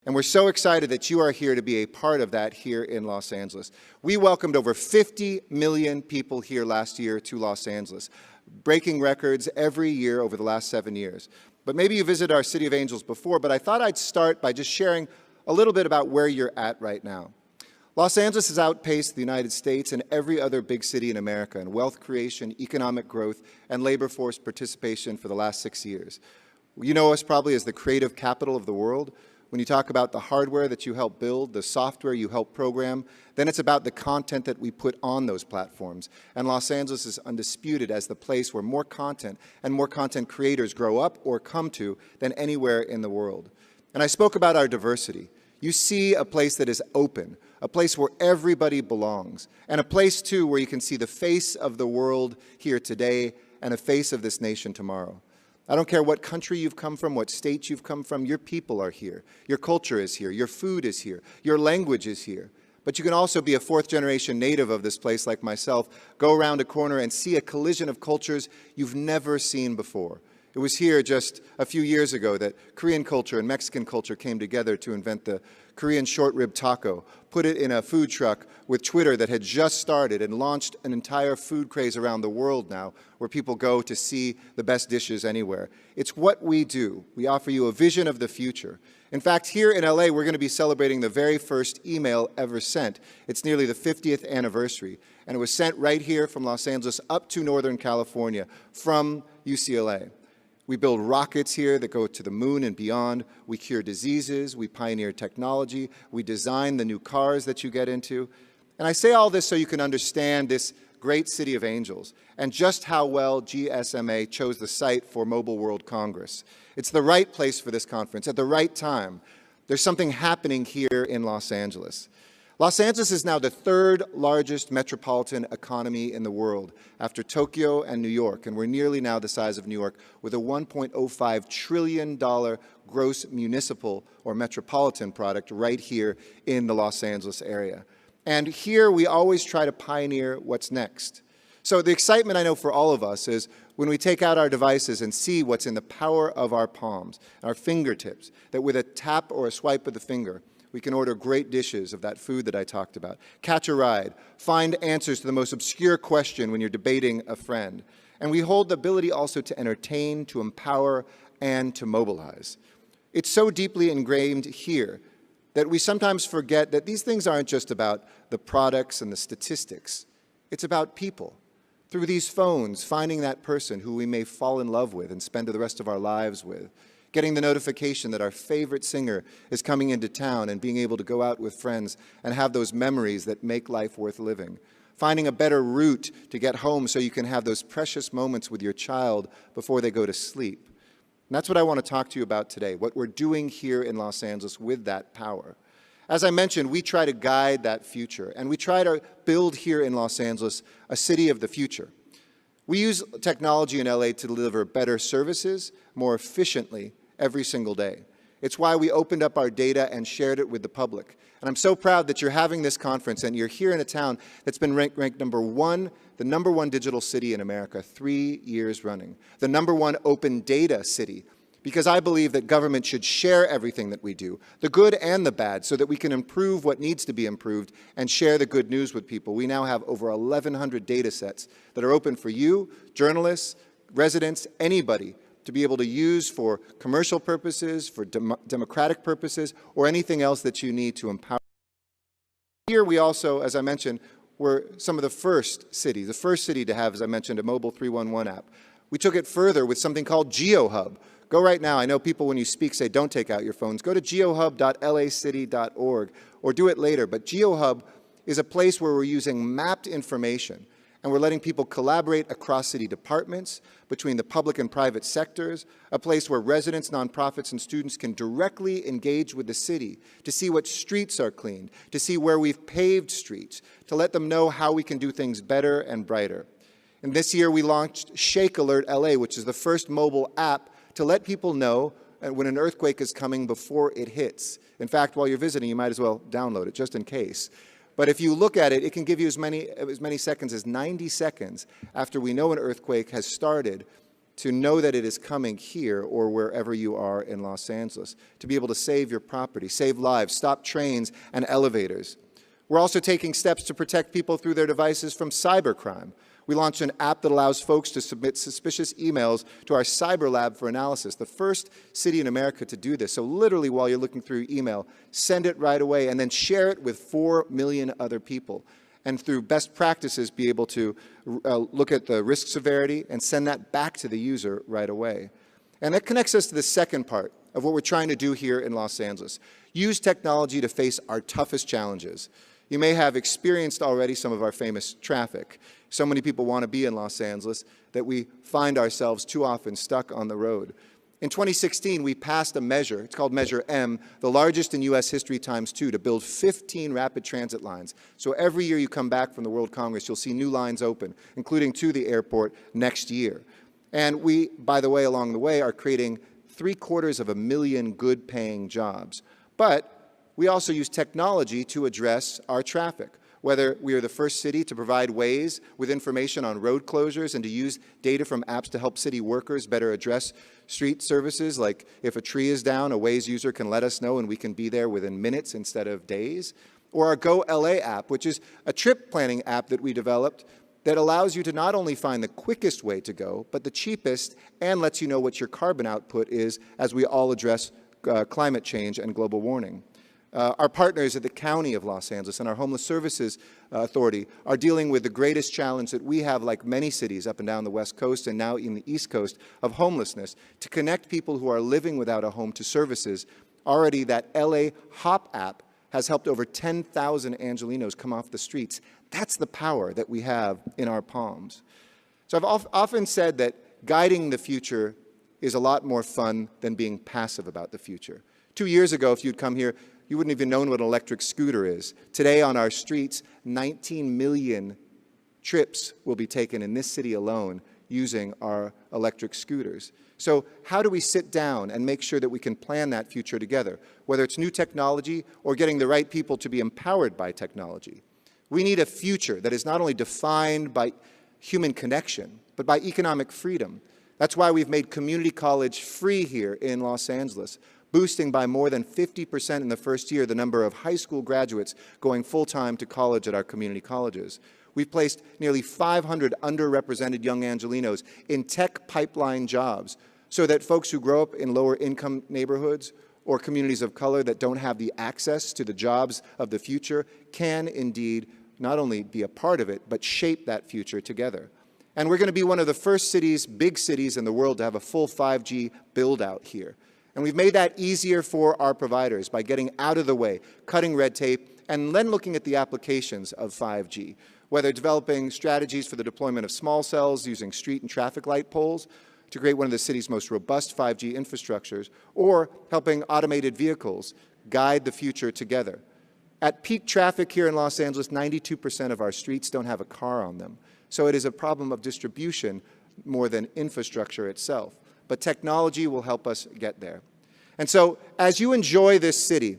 And we're so excited that you are here to be a part of that here in Los Angeles. We welcomed over 50 million people here last year to Los Angeles, breaking records every year over the last 7 years. But maybe you visited our City of Angels before, but I thought I'd start by just sharing a little bit about where you're at right now. Los Angeles has outpaced the United States and every other big city in America in wealth creation, economic growth, and labor force participation for the last 6 years. You know us probably as the creative capital of the world. When you talk about the hardware that you help build, the software you help program, then it's about the content that we put on those platforms. And Los Angeles is undisputed as the place where more content and more content creators grow up or come to than anywhere in the world. And I spoke about our diversity. You see a place that is open, a place where everybody belongs, and a place, too, where you can see the face of the world here today and a face of this nation tomorrow. I don't care what country you've come from, what state you've come from, your people are here. Your culture is here. Your food is here. Your language is here. But you can also be a fourth-generation native of this place like myself, go around a corner and see a collision of cultures you've never seen before. It was here just a few years ago that Korean culture and Mexican culture came together to invent the Korean short-rib taco, put it in a food truck with Twitter that had just started and launched an entire food craze around the world now where people go to see the best dishes anywhere. It's what we do. We offer you a vision of the future. In fact, here in LA, we're going to be celebrating the very first email ever sent. It's nearly the 50th anniversary, and it was sent right here from Los Angeles up to Northern California from UCLA. We build rockets here that go to the moon and beyond. We cure diseases. We pioneer technology. We design the new cars that you get into. And I say all this so you can understand this great City of Angels and just how well GSMA chose the site for Mobile World Congress. It's the right place for this conference at the right time. There's something happening here in Los Angeles. Los Angeles is now the third largest metropolitan economy in the world after Tokyo and New York, and we're nearly now the size of New York with a $1.05 trillion gross municipal or metropolitan product right here in the Los Angeles area. And here we always try to pioneer what's next. So the excitement I know for all of us is when we take out our devices and see what's in the power of our palms, our fingertips, that with a tap or a swipe of the finger, we can order great dishes of that food that I talked about, catch a ride, find answers to the most obscure question when you're debating a friend. And we hold the ability also to entertain, to empower, and to mobilize. It's so deeply ingrained here that we sometimes forget that these things aren't just about the products and the statistics. It's about people. Through these phones, finding that person who we may fall in love with and spend the rest of our lives with, getting the notification that our favorite singer is coming into town and being able to go out with friends and have those memories that make life worth living. Finding a better route to get home so you can have those precious moments with your child before they go to sleep. And that's what I want to talk to you about today, what we're doing here in Los Angeles with that power. As I mentioned, we try to guide that future, and we try to build here in Los Angeles a city of the future. We use technology in LA to deliver better services more efficiently every single day. It's why we opened up our data and shared it with the public. And I'm so proud that you're having this conference and you're here in a town that's been ranked number one, the number one digital city in America 3 years running, the number one open data city, because I believe that government should share everything that we do, the good and the bad, so that we can improve what needs to be improved and share the good news with people. We now have over 1,100 data sets that are open for you, journalists, residents, anybody, to be able to use for commercial purposes, for democratic purposes, or anything else that you need to empower. Here we also, as I mentioned, were some of the first cities, the first city to have, as I mentioned, a mobile 311 app. We took it further with something called GeoHub. Go right now. I know people when you speak say don't take out your phones. Go to geohub.lacity.org or do it later. But GeoHub is a place where we're using mapped information and we're letting people collaborate across city departments, between the public and private sectors, a place where residents, nonprofits, and students can directly engage with the city to see what streets are cleaned, to see where we've paved streets, to let them know how we can do things better and brighter. And this year we launched Shake Alert LA, which is the first mobile app to let people know when an earthquake is coming before it hits. In fact, while you're visiting, you might as well download it just in case. But if you look at it, it can give you as many seconds as 90 seconds after we know an earthquake has started to know that it is coming here or wherever you are in Los Angeles, to be able to save your property, save lives, stop trains and elevators. We're also taking steps to protect people through their devices from cybercrime. We launched an app that allows folks to submit suspicious emails to our cyber lab for analysis, the first city in America to do this. So literally while you're looking through your email, send it right away and then share it with 4 million other people. And through best practices, be able to look at the risk severity and send that back to the user right away. And that connects us to the second part of what we're trying to do here in Los Angeles. Use technology to face our toughest challenges. You may have experienced already some of our famous traffic. So many people want to be in Los Angeles that we find ourselves too often stuck on the road. In 2016, we passed a measure, it's called Measure M, the largest in US history ×2, to build 15 rapid transit lines. So every year you come back from the World Congress, you'll see new lines open, including to the airport next year. And we, by the way, along the way, are creating 750,000 good-paying jobs. But we also use technology to address our traffic. Whether we are the first city to provide Waze with information on road closures and to use data from apps to help city workers better address street services, like if a tree is down, a Waze user can let us know and we can be there within minutes instead of days. Or our Go LA app, which is a trip planning app that we developed that allows you to not only find the quickest way to go, but the cheapest, and lets you know what your carbon output is as we all address climate change and global warming. Our partners at the County of Los Angeles and our Homeless Services Authority are dealing with the greatest challenge that we have, like many cities up and down the West Coast and now in the East Coast, of homelessness, to connect people who are living without a home to services. Already that LA Hop app has helped over 10,000 Angelinos come off the streets. That's the power that we have in our palms. So I've often said that guiding the future is a lot more fun than being passive about the future. 2 years ago, if you'd come here, you wouldn't even known what an electric scooter is. Today on our streets, 19 million trips will be taken in this city alone using our electric scooters. So how do we sit down and make sure that we can plan that future together, whether it's new technology or getting the right people to be empowered by technology? We need a future that is not only defined by human connection, but by economic freedom. That's why we've made community college free here in Los Angeles, boosting by more than 50% in the first year the number of high school graduates going full-time to college at our community colleges. We've placed nearly 500 underrepresented young Angelinos in tech pipeline jobs so that folks who grow up in lower income neighborhoods or communities of color that don't have the access to the jobs of the future can indeed not only be a part of it, but shape that future together. And we're going to be one of the first cities, big cities in the world, to have a full 5G build-out here. And we've made that easier for our providers by getting out of the way, cutting red tape, and then looking at the applications of 5G, whether developing strategies for the deployment of small cells using street and traffic light poles to create one of the city's most robust 5G infrastructures, or helping automated vehicles guide the future together. At peak traffic here in Los Angeles, 92% of our streets don't have a car on them. So it is a problem of distribution more than infrastructure itself. But technology will help us get there. And so, as you enjoy this city,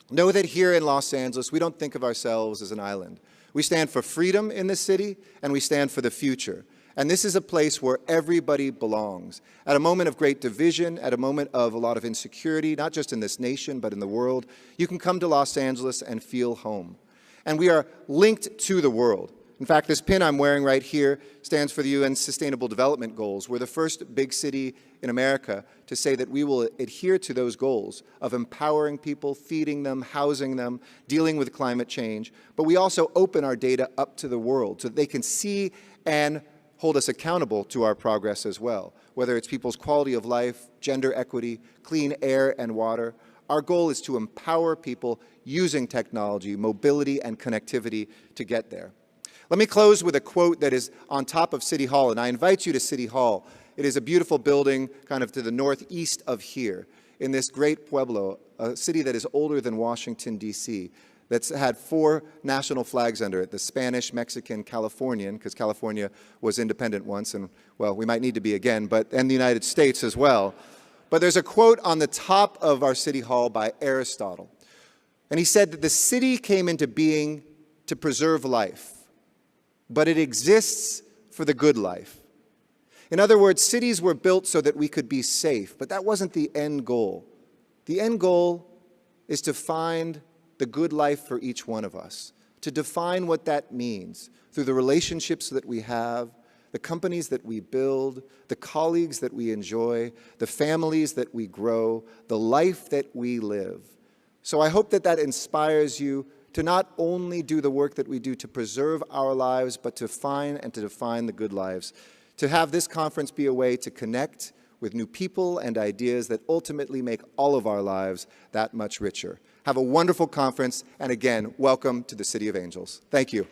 know that here in Los Angeles, we don't think of ourselves as an island. We stand for freedom in this city, and we stand for the future. And this is a place where everybody belongs. At a moment of great division, at a moment of a lot of insecurity, not just in this nation, but in the world, you can come to Los Angeles and feel home. And we are linked to the world. In fact, this pin I'm wearing right here stands for the UN's Sustainable Development Goals. We're the first big city in America to say that we will adhere to those goals of empowering people, feeding them, housing them, dealing with climate change. But we also open our data up to the world so that they can see and hold us accountable to our progress as well, whether it's people's quality of life, gender equity, clean air and water. Our goal is to empower people using technology, mobility, and connectivity to get there. Let me close with a quote that is on top of City Hall, and I invite you to City Hall. It is a beautiful building kind of to the northeast of here, in this great pueblo, a city that is older than Washington, D.C., that's had 4 national flags under it, the Spanish, Mexican, Californian, because California was independent once, and, well, we might need to be again, and the United States as well. But there's a quote on the top of our City Hall by Aristotle, and he said that the city came into being to preserve life, but it exists for the good life. In other words, cities were built so that we could be safe, but that wasn't the end goal. The end goal is to find the good life for each one of us, to define what that means through the relationships that we have, the companies that we build, the colleagues that we enjoy, the families that we grow, the life that we live. So I hope that that inspires you to not only do the work that we do to preserve our lives, but to find and to define the good lives. To have this conference be a way to connect with new people and ideas that ultimately make all of our lives that much richer. Have a wonderful conference, and again, welcome to the City of Angels. Thank you.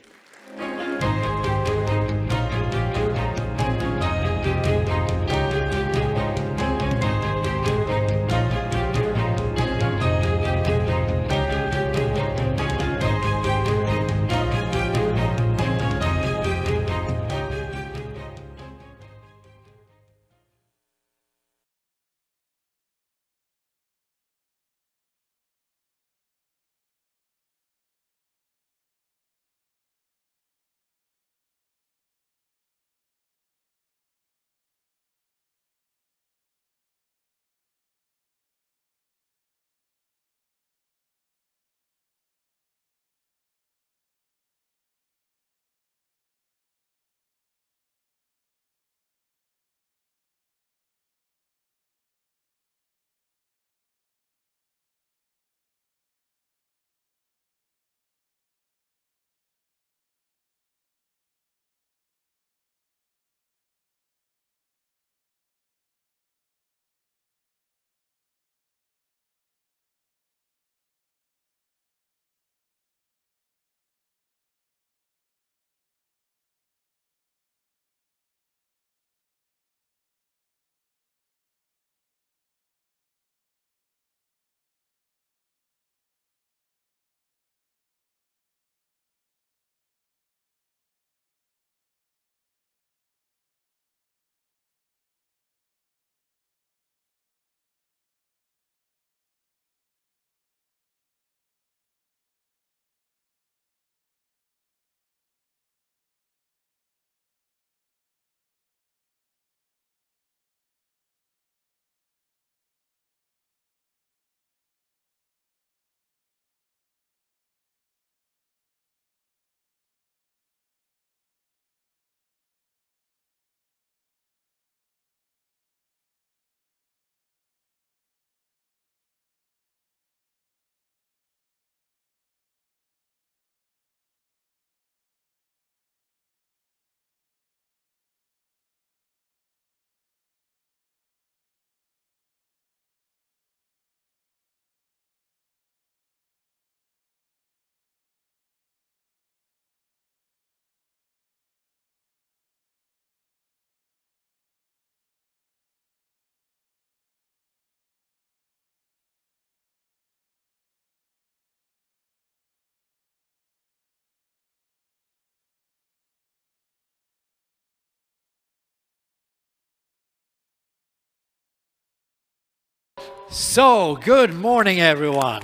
So, good morning, everyone.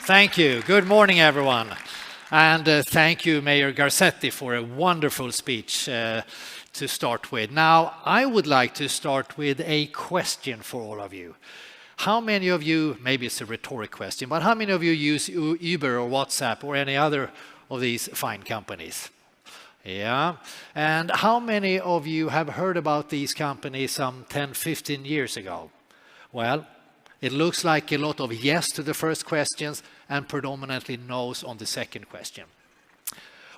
Thank you. Good morning, everyone. And thank you, Mayor Garcetti, for a wonderful speech to start with. Now, I would like to start with a question for all of you. How many of you, maybe it's a rhetoric question, but how many of you use Uber or WhatsApp or any other of these fine companies? Yeah. And how many of you have heard about these companies some 10, 15 years ago? Well, it looks like a lot of yes to the first questions and predominantly no's on the second question.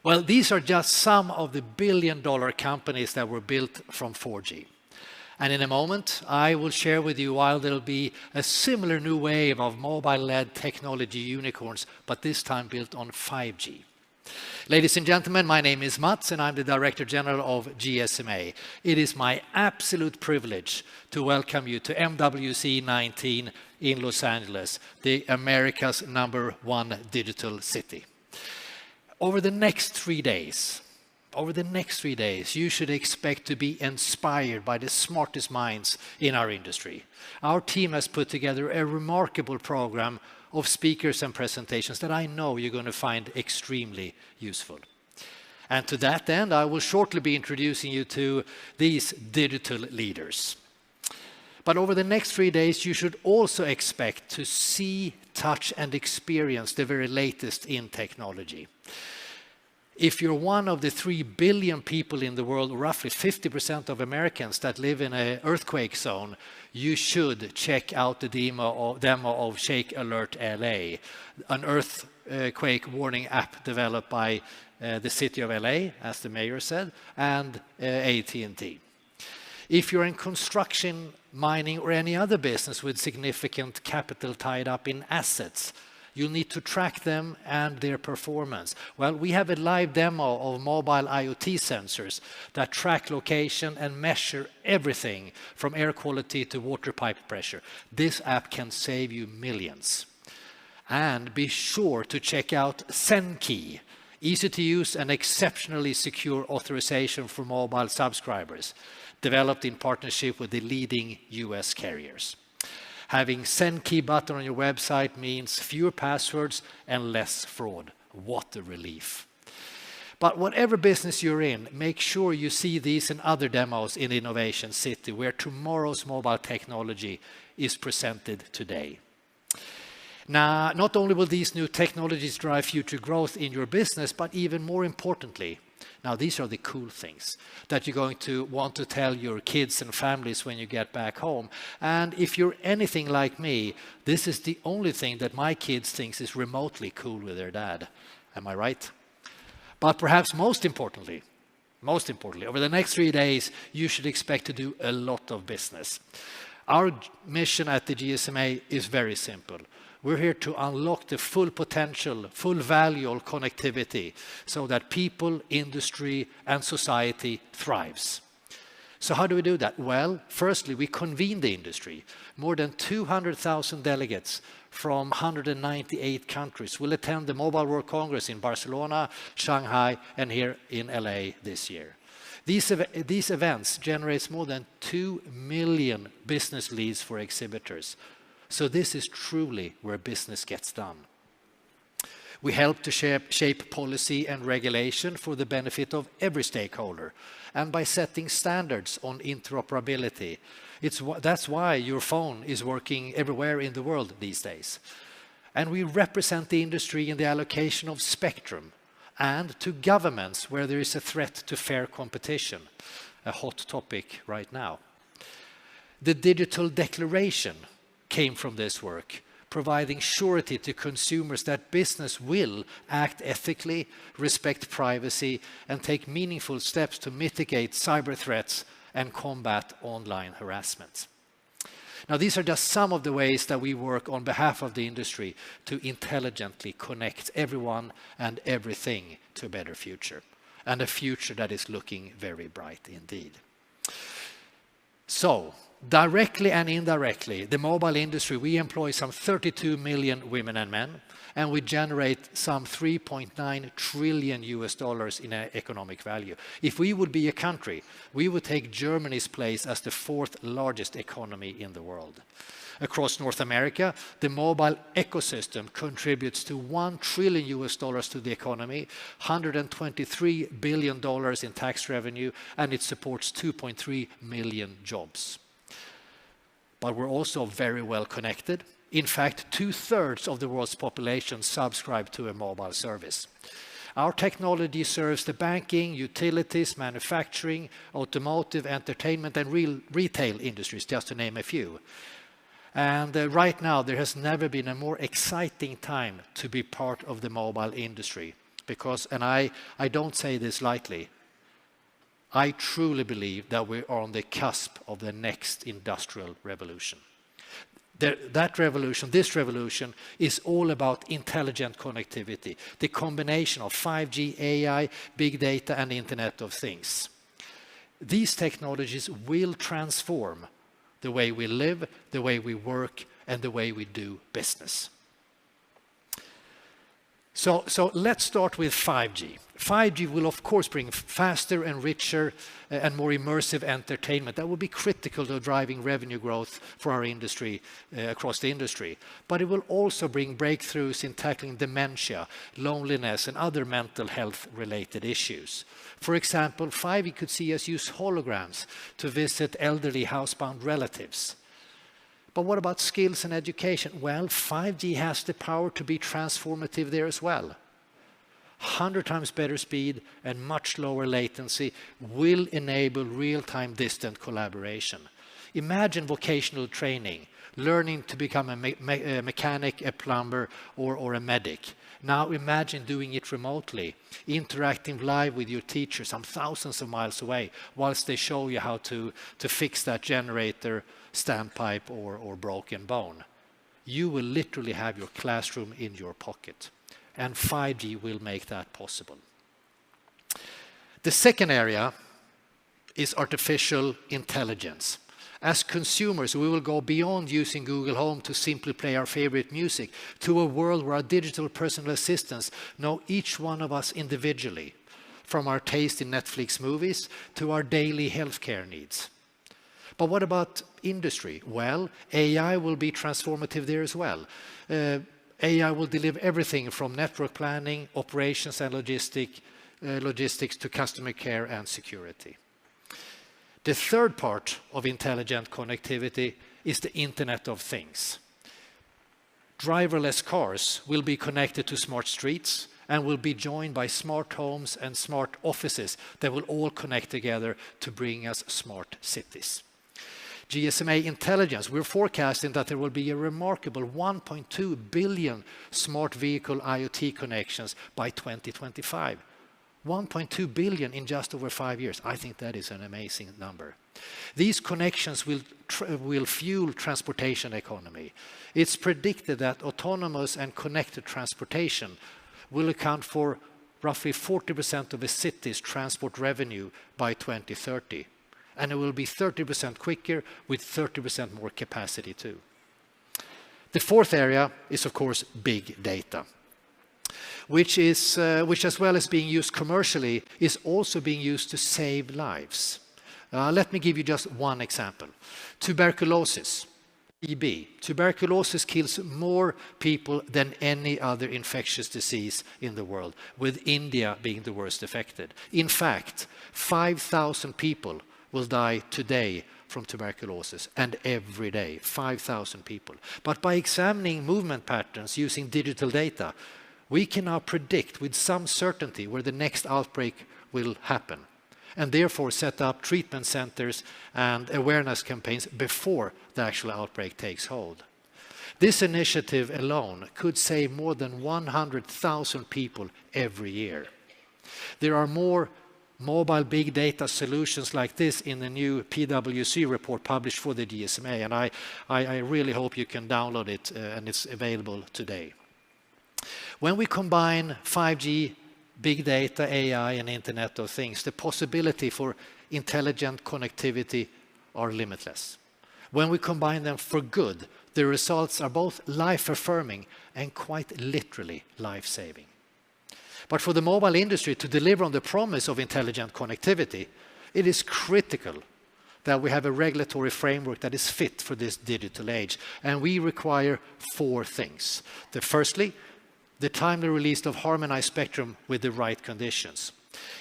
Well, these are just some of the billion-dollar companies that were built from 4G. And in a moment, I will share with you why there'll be a similar new wave of mobile-led technology unicorns, but this time built on 5G. Ladies and gentlemen, my name is Mats and I'm the Director General of GSMA. It is my absolute privilege to welcome you to MWC19 in Los Angeles, the America's #1 digital city. Over the next 3 days, you should expect to be inspired by the smartest minds in our industry. Our team has put together a remarkable program of speakers and presentations that I know you're going to find extremely useful. And to that end, I will shortly be introducing you to these digital leaders. But over the next 3 days, you should also expect to see, touch, and experience the very latest in technology. If you're one of the 3 billion people in the world, roughly 50% of Americans that live in an earthquake zone, you should check out the demo of Shake Alert LA, an earthquake warning app developed by the city of LA, as the mayor said, and AT&T. If you're in construction, mining, or any other business with significant capital tied up in assets, you'll need to track them and their performance. Well, we have a live demo of mobile IoT sensors that track location and measure everything from air quality to water pipe pressure. This app can save you millions. And be sure to check out ZenKey, easy to use and exceptionally secure authorization for mobile subscribers, developed in partnership with the leading US carriers. Having ZenKey button on your website means fewer passwords and less fraud. What a relief. But whatever business you're in, make sure you see these and other demos in Innovation City, where tomorrow's mobile technology is presented today. Now, not only will these new technologies drive future growth in your business, but even more importantly, now these are the cool things that you're going to want to tell your kids and families when you get back home. And if you're anything like me, this is the only thing that my kids think is remotely cool with their dad. Am I right? But perhaps most importantly, over the next 3 days, you should expect to do a lot of business. Our mission at the GSMA is very simple. We're here to unlock the full potential, full value of connectivity so that people, industry, and society thrives. So how do we do that? Well, firstly, we convene the industry. More than 200,000 delegates from 198 countries will attend the Mobile World Congress in Barcelona, Shanghai, and here in LA this year. These events generate more than 2 million business leads for exhibitors. So this is truly where business gets done. We help to shape policy and regulation for the benefit of every stakeholder, and by setting standards on interoperability. That's why your phone is working everywhere in the world these days. And we represent the industry in the allocation of spectrum, and to governments where there is a threat to fair competition, a hot topic right now. The digital declaration came from this work, providing surety to consumers that business will act ethically, respect privacy, and take meaningful steps to mitigate cyber threats and combat online harassment. Now, these are just some of the ways that we work on behalf of the industry to intelligently connect everyone and everything to a better future, and a future that is looking very bright indeed. So, directly and indirectly, the mobile industry, we employ some 32 million women and men, and we generate some $3.9 trillion in economic value. If we would be a country, we would take Germany's place as the 4th largest economy in the world. Across North America, the mobile ecosystem contributes to $1 trillion to the economy, $123 billion in tax revenue, and it supports 2.3 million jobs. But we're also very well connected. In fact, 2/3 of the world's population subscribe to a mobile service. Our technology serves the banking, utilities, manufacturing, automotive, entertainment, and retail industries, just to name a few. And right now, there has never been a more exciting time to be part of the mobile industry. Because, and I don't say this lightly, I truly believe that we are on the cusp of the next industrial revolution. This revolution is all about intelligent connectivity, the combination of 5G, AI, big data, and Internet of Things. These technologies will transform the way we live, the way we work, and the way we do business. So let's start with 5G. 5G will of course bring faster and richer and more immersive entertainment that will be critical to driving revenue growth for our industry, across the industry. But it will also bring breakthroughs in tackling dementia, loneliness and other mental health related issues. For example, 5G could see us use holograms to visit elderly housebound relatives. But what about skills and education? Well, 5G has the power to be transformative there as well. 100 times better speed and much lower latency will enable real-time distant collaboration. Imagine vocational training, learning to become a mechanic, a plumber, or a medic. Now imagine doing it remotely, interacting live with your teacher some thousands of miles away, whilst they show you how to fix that generator, standpipe, or broken bone. You will literally have your classroom in your pocket. And 5G will make that possible. The second area is artificial intelligence. As consumers, we will go beyond using Google Home to simply play our favorite music to a world where our digital personal assistants know each one of us individually, from our taste in Netflix movies to our daily healthcare needs. But what about industry? Well, AI will be transformative there as well. AI will deliver everything from network planning, operations and logistics to customer care and security. The third part of intelligent connectivity is the Internet of Things. Driverless cars will be connected to smart streets and will be joined by smart homes and smart offices that will all connect together to bring us smart cities. GSMA Intelligence, we're forecasting that there will be a remarkable 1.2 billion smart vehicle IoT connections by 2025. 1.2 billion in just over 5 years. I think that is an amazing number. These connections will fuel transportation economy. It's predicted that autonomous and connected transportation will account for roughly 40% of a city's transport revenue by 2030. And it will be 30% quicker with 30% more capacity too. The fourth area is of course big data, which as well as being used commercially is also being used to save lives. Let me give you just one example. Tuberculosis, TB. Tuberculosis kills more people than any other infectious disease in the world, with India being the worst affected. In fact, 5,000 people will die today from tuberculosis, and every day, 5,000 people. But by examining movement patterns using digital data, we can now predict with some certainty where the next outbreak will happen, and therefore set up treatment centers and awareness campaigns before the actual outbreak takes hold. This initiative alone could save more than 100,000 people every year. There are more mobile big data solutions like this in the new PwC report published for the GSMA, and I really hope you can download it and it's available today. When we combine 5G, big data, AI and Internet of Things, the possibility for intelligent connectivity are limitless. When we combine them for good, the results are both life-affirming and quite literally life-saving. But for the mobile industry to deliver on the promise of intelligent connectivity, it is critical that we have a regulatory framework that is fit for this digital age. And we require 4 things. Firstly, the timely release of harmonized spectrum with the right conditions.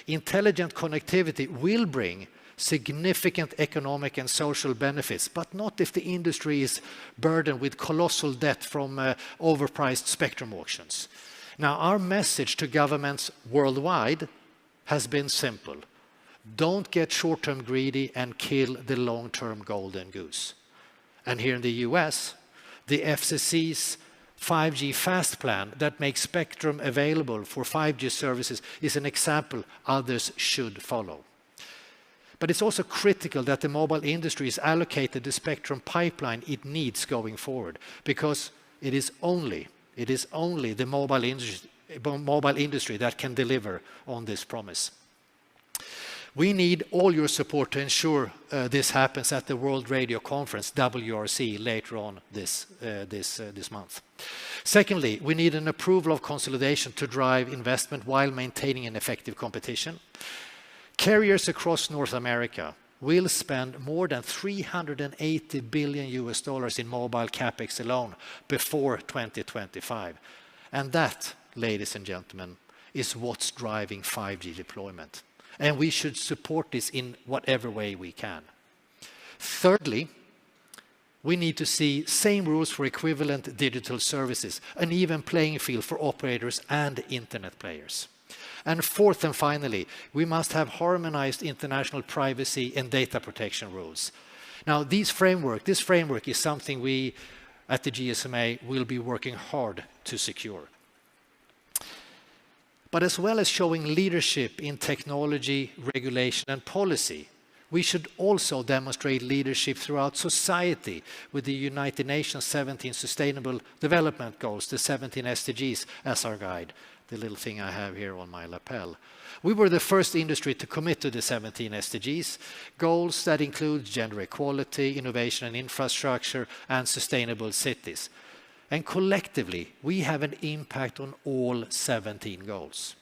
Intelligent connectivity will bring significant economic and social benefits, but not if the industry is burdened with colossal debt from overpriced spectrum auctions. Now, our message to governments worldwide has been simple. Don't get short-term greedy and kill the long-term golden goose. And here in the US, the FCC's 5G Fast Plan that makes spectrum available for 5G services is an example others should follow. But it's also critical that the mobile industry is allocated the spectrum pipeline it needs going forward, because it is only the mobile industry that can deliver on this promise. We need all your support to ensure this happens at the World Radio Conference, WRC, later on this month. Secondly, we need an approval of consolidation to drive investment while maintaining an effective competition. Carriers across North America will spend more than $380 billion in mobile capex alone before 2025. And that, ladies and gentlemen, is what's driving 5G deployment. And we should support this in whatever way we can. Thirdly, we need to see same rules for equivalent digital services, an even playing field for operators and internet players. And fourth and finally, we must have harmonized international privacy and data protection rules. Now, this framework is something we at the GSMA will be working hard to secure. But as well as showing leadership in technology, regulation and policy, we should also demonstrate leadership throughout society with the United Nations 17 Sustainable Development Goals, the 17 SDGs, as our guide, the little thing I have here on my lapel. We were the first industry to commit to the 17 SDGs, goals that include gender equality, innovation and infrastructure, and sustainable cities. And collectively, we have an impact on all 17 goals.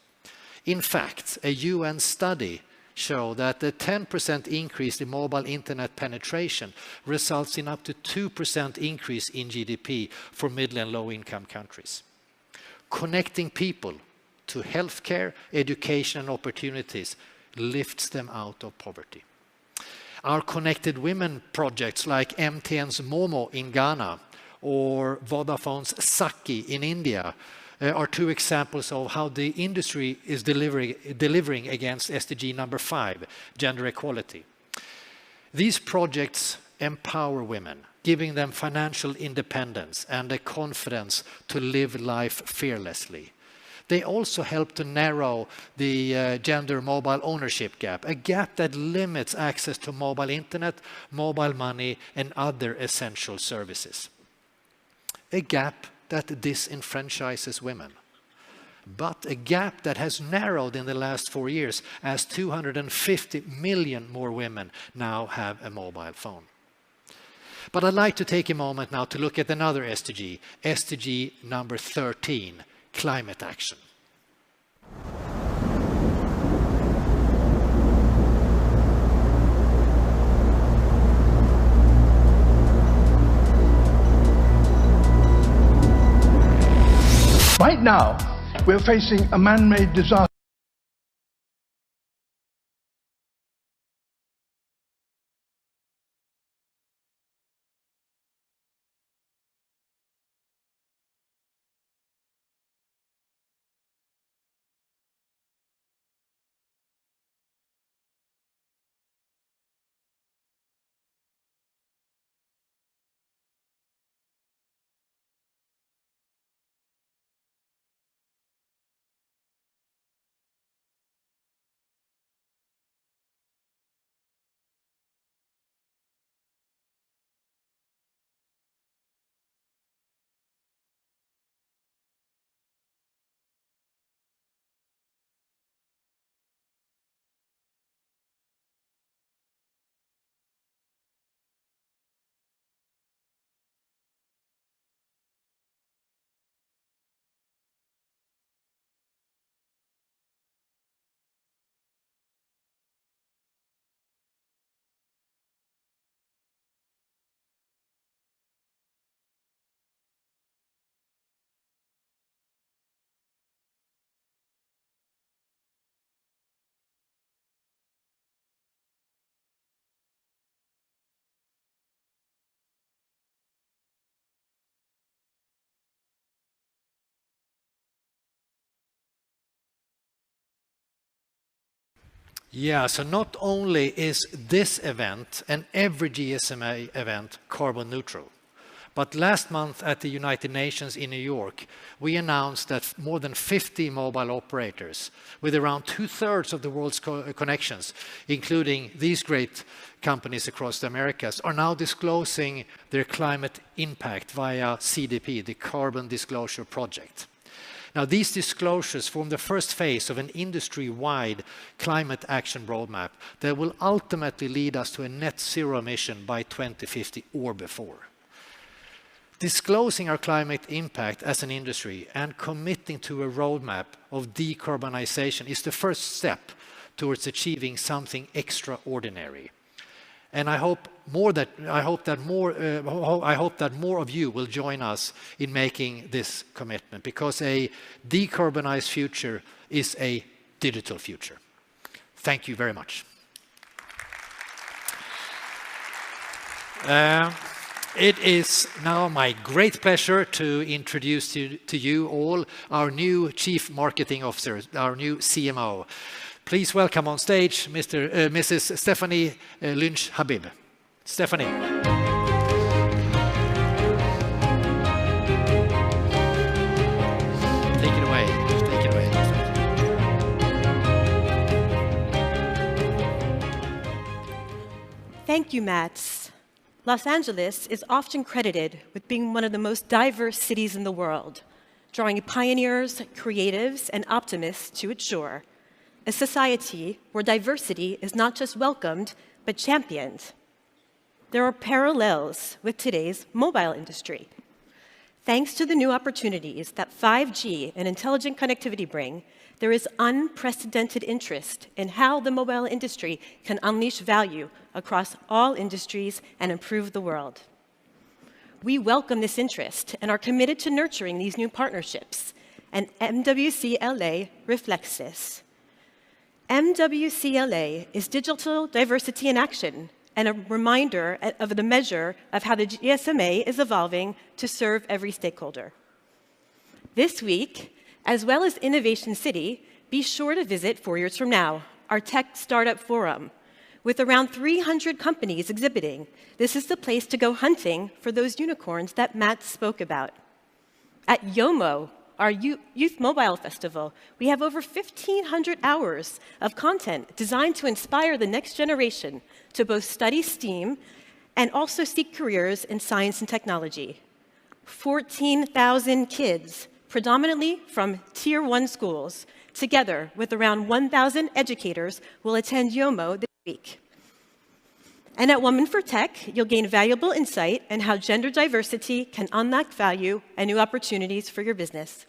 In fact, a UN study show that the 10% increase in mobile internet penetration results in up to 2% increase in GDP for middle and low-income countries. Connecting people to healthcare, education and opportunities lifts them out of poverty. Our Connected Women projects like MTN's Momo in Ghana or Vodafone's Saki in India are two examples of how the industry is delivering against SDG number 5, gender equality. These projects empower women, giving them financial independence and the confidence to live life fearlessly. They also help to narrow the gender mobile ownership gap, a gap that limits access to mobile internet, mobile money, and other essential services. A gap that disenfranchises women, but a gap that has narrowed in the last 4 years as 250 million more women now have a mobile phone. But I'd like to take a moment now to look at another SDG, SDG number 13, climate action. Right now, we're facing a man-made disaster. Yeah, so not only is this event and every GSMA event carbon neutral, but last month at the United Nations in New York, we announced that more than 50 mobile operators with around 2/3 of the world's connections, including these great companies across the Americas, are now disclosing their climate impact via CDP, the Carbon Disclosure Project. Now, these disclosures form the first phase of an industry-wide climate action roadmap that will ultimately lead us to a net zero emission by 2050 or before. Disclosing our climate impact as an industry and committing to a roadmap of decarbonization is the first step towards achieving something extraordinary. And I hope that more of you will join us in making this commitment, because a decarbonized future is a digital future. Thank you very much. It is now my great pleasure to introduce to you all our new Chief Marketing Officer, our new CMO. Please welcome on stage Mrs. Stephanie Lynch-Habib. Stephanie. Take it away. Take it away. Thank you, Mats. Los Angeles is often credited with being one of the most diverse cities in the world, drawing pioneers, creatives, and optimists to its shore. A society where diversity is not just welcomed, but championed. There are parallels with today's mobile industry. Thanks to the new opportunities that 5G and intelligent connectivity bring, there is unprecedented interest in how the mobile industry can unleash value across all industries and improve the world. We welcome this interest and are committed to nurturing these new partnerships, and MWC LA reflects this. MWC LA is digital diversity in action and a reminder of the measure of how the GSMA is evolving to serve every stakeholder. This week, as well as Innovation City, be sure to visit 4 years from now, our Tech Startup Forum. With around 300 companies exhibiting, this is the place to go hunting for those unicorns that Matt spoke about. At YOMO, our Youth Mobile Festival, we have over 1,500 hours of content designed to inspire the next generation to both study STEAM and also seek careers in science and technology. 14,000 kids, predominantly from Tier 1 schools, together with around 1,000 educators, will attend YOMO this week. And at Women for Tech, you'll gain valuable insight on how gender diversity can unlock value and new opportunities for your business.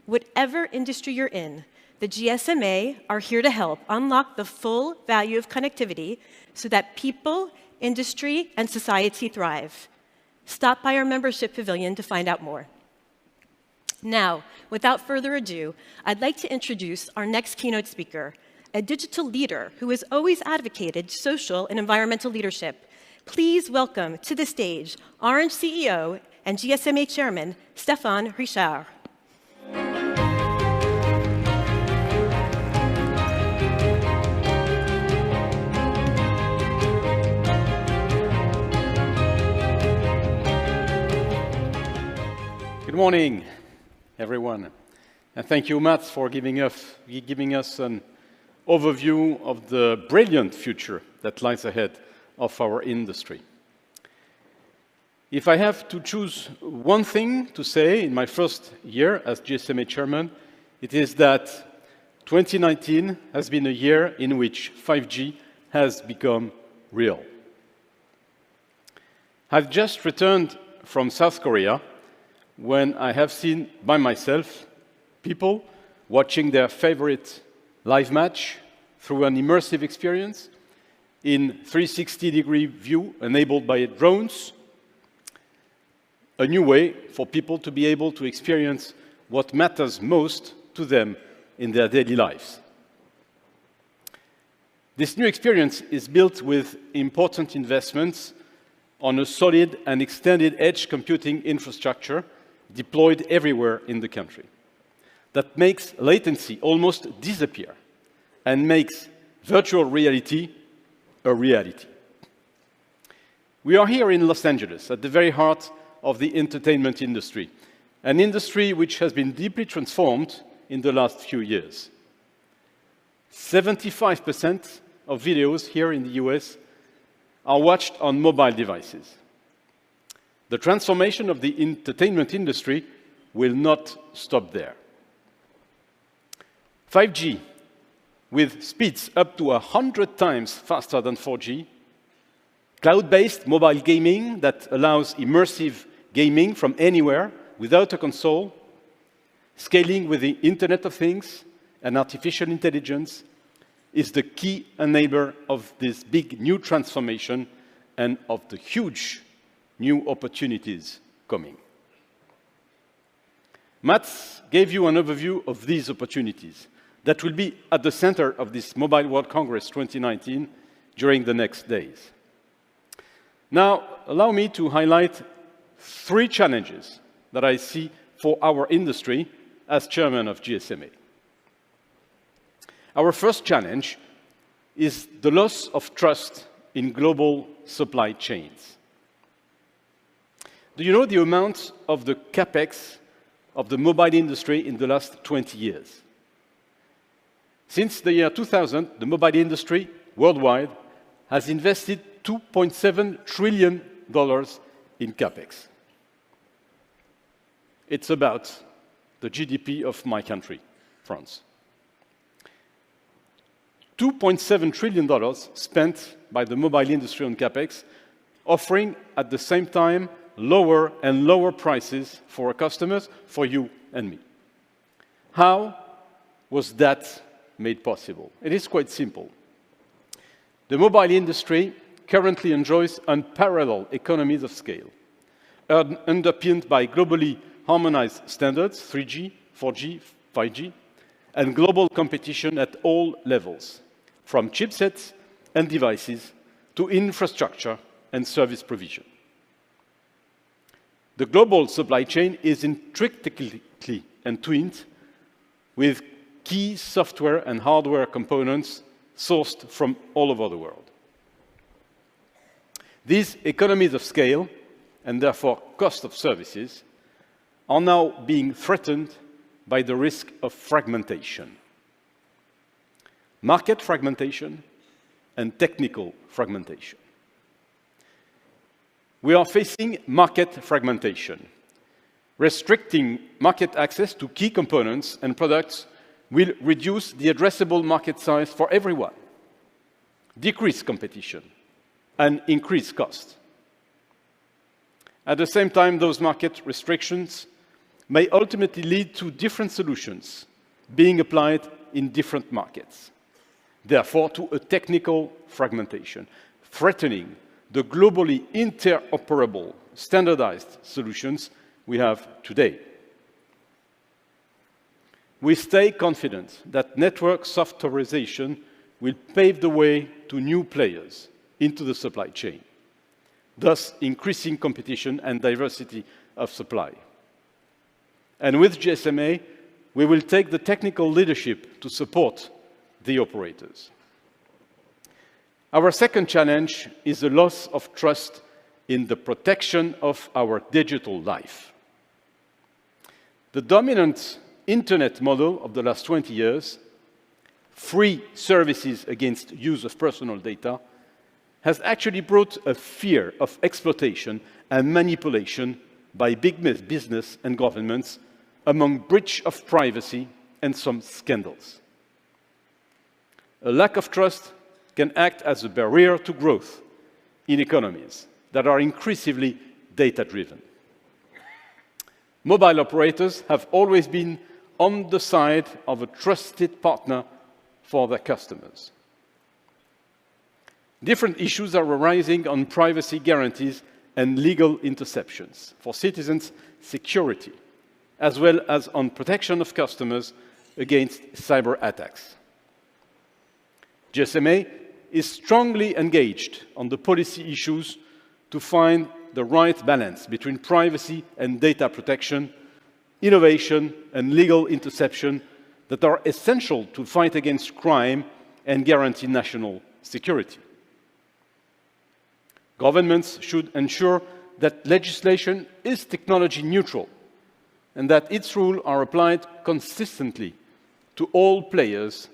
Whatever industry you're in, the GSMA are here to help unlock the full value of connectivity so that people, industry, and society thrive. Stop by our membership pavilion to find out more. Now, without further ado, I'd like to introduce our next keynote speaker, a digital leader who has always advocated social and environmental leadership. Please welcome to the stage Orange CEO and GSMA Chairman, Stéphane Richard. Good morning, everyone. And thank you, Matt, for giving us an overview of the brilliant future that lies ahead of our industry. If I have to choose one thing to say in my first year as GSMA chairman, it is that 2019 has been a year in which 5G has become real. I've just returned from South Korea, when I have seen by myself people watching their favorite live match through an immersive experience in 360-degree view enabled by drones, a new way for people to be able to experience what matters most to them in their daily lives. This new experience is built with important investments on a solid and extended edge computing infrastructure deployed everywhere in the country. That makes latency almost disappear and makes virtual reality a reality. We are here in Los Angeles, at the very heart of the entertainment industry, an industry which has been deeply transformed in the last few years. 75% of videos here in the US are watched on mobile devices. The transformation of the entertainment industry will not stop there. 5G, with speeds up to 100 times faster than 4G, cloud-based mobile gaming that allows immersive gaming from anywhere without a console, scaling with the Internet of Things and artificial intelligence is the key enabler of this big new transformation and of the huge new opportunities coming. Mats gave you an overview of these opportunities that will be at the center of this Mobile World Congress 2019 during the next days. Now, allow me to highlight 3 challenges that I see for our industry as chairman of GSMA. Our first challenge is the loss of trust in global supply chains. Do you know the amount of the capex of the mobile industry in the last 20 years? Since the year 2000, the mobile industry worldwide has invested $2.7 trillion in capex. It's about the GDP of my country, France. $2.7 trillion spent by the mobile industry on capex, offering at the same time lower and lower prices for our customers, for you and me. How was that made possible? It is quite simple. The mobile industry currently enjoys unparalleled economies of scale, underpinned by globally harmonized standards, 3G, 4G, 5G, and global competition at all levels, from chipsets and devices to infrastructure and service provision. The global supply chain is intricately entwined with key software and hardware components sourced from all over the world. These economies of scale, and therefore cost of services, are now being threatened by the risk of fragmentation. Market fragmentation and technical fragmentation. We are facing market fragmentation. Restricting market access to key components and products will reduce the addressable market size for everyone, decrease competition, and increase cost. At the same time, those market restrictions may ultimately lead to different solutions being applied in different markets, therefore to a technical fragmentation, threatening the globally interoperable, standardized solutions we have today. We stay confident that network softwarization will pave the way to new players into the supply chain, thus increasing competition and diversity of supply. And with GSMA, we will take the technical leadership to support the operators. Our second challenge is the loss of trust in the protection of our digital life. The dominant internet model of the last 20 years, free services against use of personal data, has actually brought a fear of exploitation and manipulation by big business and governments, among breach of privacy and some scandals. A lack of trust can act as a barrier to growth in economies that are increasingly data-driven. Mobile operators have always been on the side of a trusted partner for their customers. Different issues are arising on privacy guarantees and legal interceptions for citizens' security, as well as on protection of customers against cyber attacks. GSMA is strongly engaged on the policy issues to find the right balance between privacy and data protection, innovation and legal interception that are essential to fight against crime and guarantee national security. Governments should ensure that legislation is technology neutral and that its rules are applied consistently to all players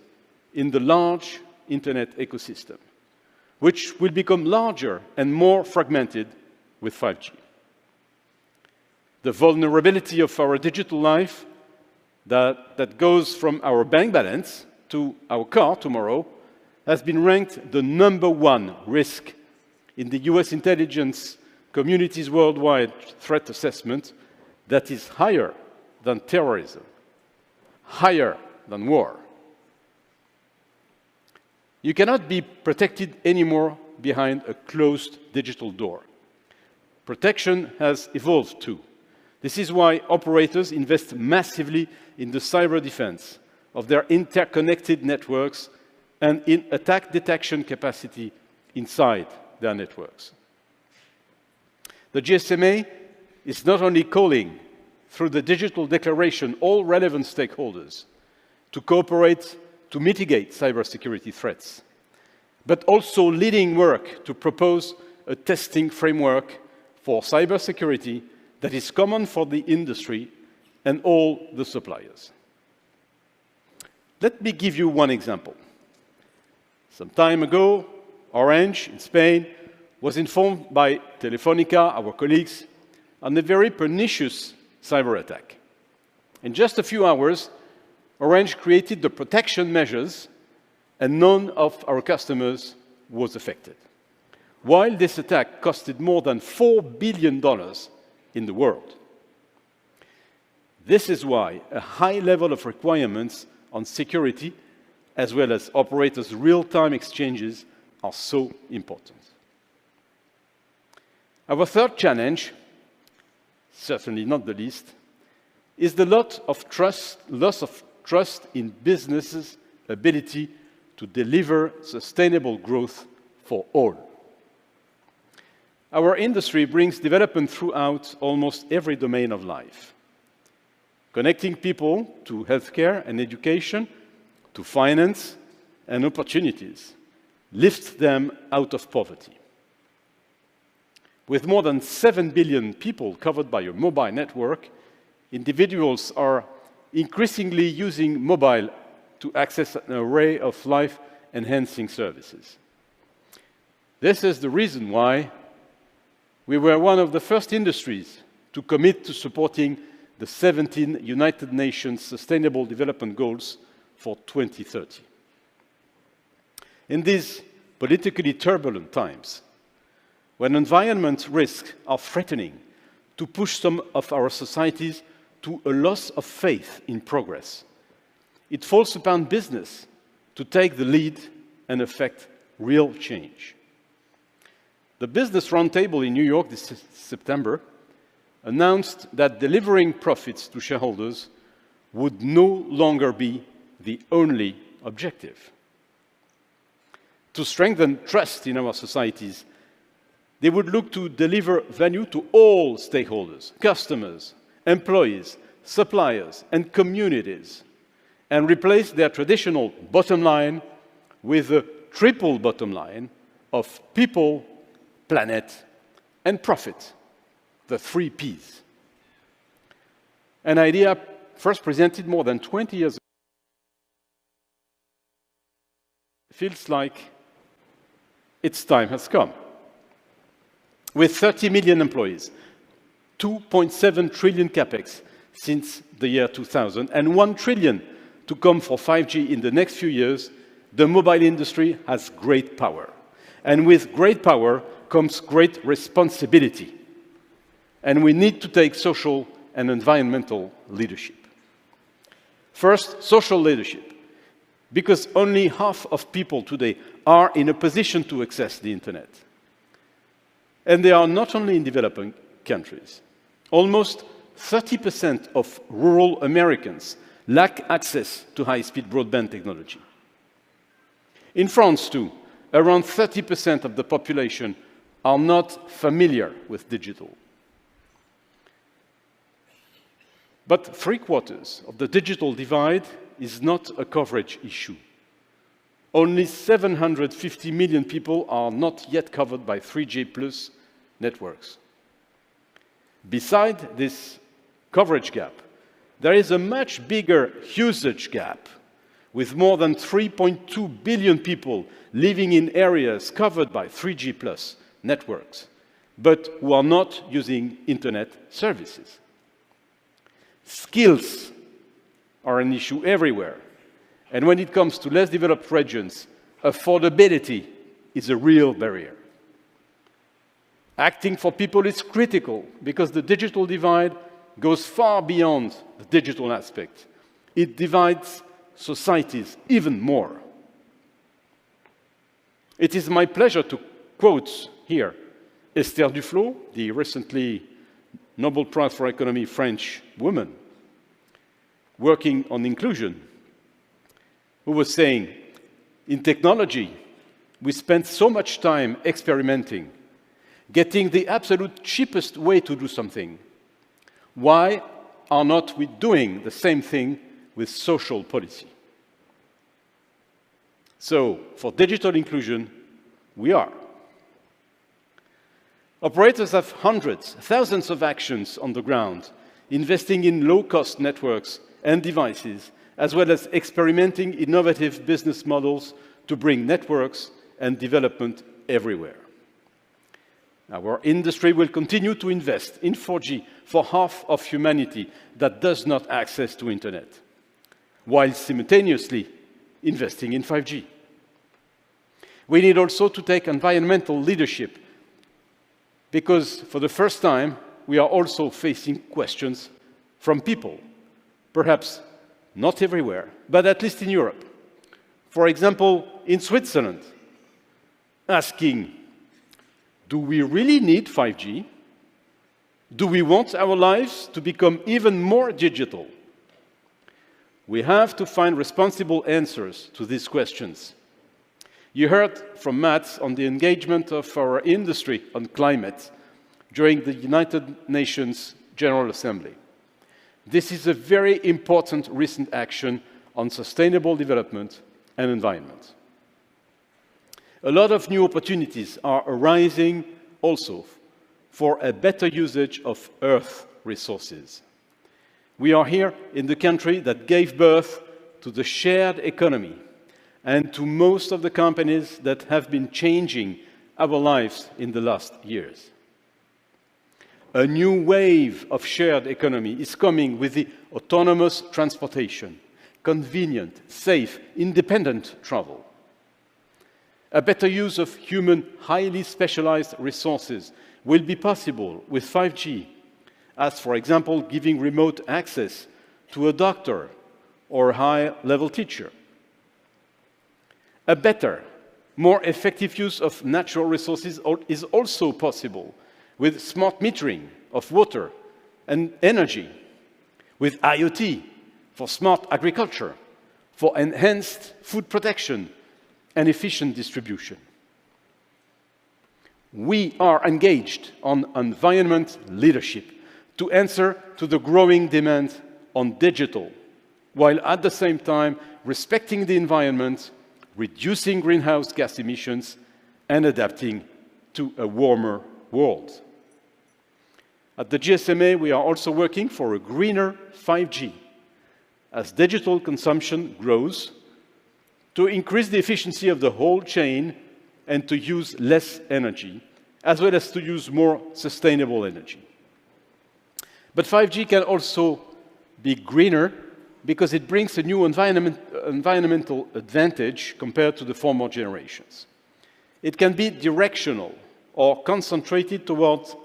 in the large internet ecosystem, which will become larger and more fragmented with 5G. The vulnerability of our digital life that goes from our bank balance to our car tomorrow has been ranked the #1 risk in the US intelligence community's worldwide threat assessment that is higher than terrorism, higher than war. You cannot be protected anymore behind a closed digital door. Protection has evolved too. This is why operators invest massively in the cyber defense of their interconnected networks and in attack detection capacity inside their networks. The GSMA is not only calling through the digital declaration all relevant stakeholders to cooperate to mitigate cybersecurity threats, but also leading work to propose a testing framework for cybersecurity that is common for the industry and all the suppliers. Let me give you one example. Some time ago, Orange in Spain was informed by Telefónica, our colleagues, on a very pernicious cyber attack. In just a few hours, Orange created the protection measures and none of our customers was affected. While this attack costed more than $4 billion in the world. This is why a high level of requirements on security, as well as operators' real-time exchanges, are so important. Our third challenge, certainly not the least, is the loss of trust in businesses' ability to deliver sustainable growth for all. Our industry brings development throughout almost every domain of life, connecting people to healthcare and education, to finance and opportunities, lifts them out of poverty. With more than 7 billion people covered by a mobile network, individuals are increasingly using mobile to access an array of life-enhancing services. This is the reason why we were one of the first industries to commit to supporting the 17 United Nations Sustainable Development Goals for 2030. In these politically turbulent times, when environment risks are threatening to push some of our societies to a loss of faith in progress, it falls upon business to take the lead and effect real change. The Business Roundtable in New York this September announced that delivering profits to shareholders would no longer be the only objective. To strengthen trust in our societies, they would look to deliver value to all stakeholders, customers, employees, suppliers, and communities, and replace their traditional bottom line with a triple bottom line of people, planet, and profit, the 3 Ps. An idea first presented more than 20 years ago. Feels like its time has come. With 30 million employees, 2.7 trillion capex since the year 2000, and 1 trillion to come for 5G in the next few years, the mobile industry has great power. And with great power comes great responsibility. And we need to take social and environmental leadership. First, social leadership. Because only half of people today are in a position to access the internet. And they are not only in developing countries. Almost 30% of rural Americans lack access to high-speed broadband technology. In France, too, around 30% of the population are not familiar with digital. But 3/4 of the digital divide is not a coverage issue. Only 750 million people are not yet covered by 3G+ networks. Beside this coverage gap, there is a much bigger usage gap, with more than 3.2 billion people living in areas covered by 3G+ networks, but who are not using internet services. Skills are an issue everywhere. And when it comes to less developed regions, affordability is a real barrier. Acting for people is critical because the digital divide goes far beyond the digital aspect. It divides societies even more. It is my pleasure to quote here Esther Duflo, the recently Nobel Prize for Economy French woman, working on inclusion, who was saying, in technology, we spend so much time experimenting, getting the absolute cheapest way to do something. Why are not we doing the same thing with social policy? So, for digital inclusion, we are. Operators have hundreds, thousands of actions on the ground, investing in low-cost networks and devices, as well as experimenting innovative business models to bring networks and development everywhere. Our industry will continue to invest in 4G for half of humanity that does not access to internet, while simultaneously investing in 5G. We need also to take environmental leadership, because for the first time, we are also facing questions from people, perhaps not everywhere, but at least in Europe. For example, in Switzerland, asking, do we really need 5G? Do we want our lives to become even more digital? We have to find responsible answers to these questions. You heard from Matt on the engagement of our industry on climate during the United Nations General Assembly. This is a very important recent action on sustainable development and environment. A lot of new opportunities are arising also for a better usage of Earth resources. We are here in the country that gave birth to the shared economy and to most of the companies that have been changing our lives in the last years. A new wave of shared economy is coming with the autonomous transportation, convenient, safe, independent travel. A better use of human, highly specialized resources will be possible with 5G, as, for example, giving remote access to a doctor or a high-level teacher. A better, more effective use of natural resources is also possible with smart metering of water and energy, with IoT for smart agriculture, for enhanced food protection and efficient distribution. We are engaged on environment leadership to answer to the growing demand on digital, while at the same time respecting the environment, reducing greenhouse gas emissions, and adapting to a warmer world. At the GSMA, we are also working for a greener 5G. As digital consumption grows, to increase the efficiency of the whole chain and to use less energy, as well as to use more sustainable energy. But 5G can also be greener because it brings a new environmental advantage compared to the former generations. It can be directional or concentrated towards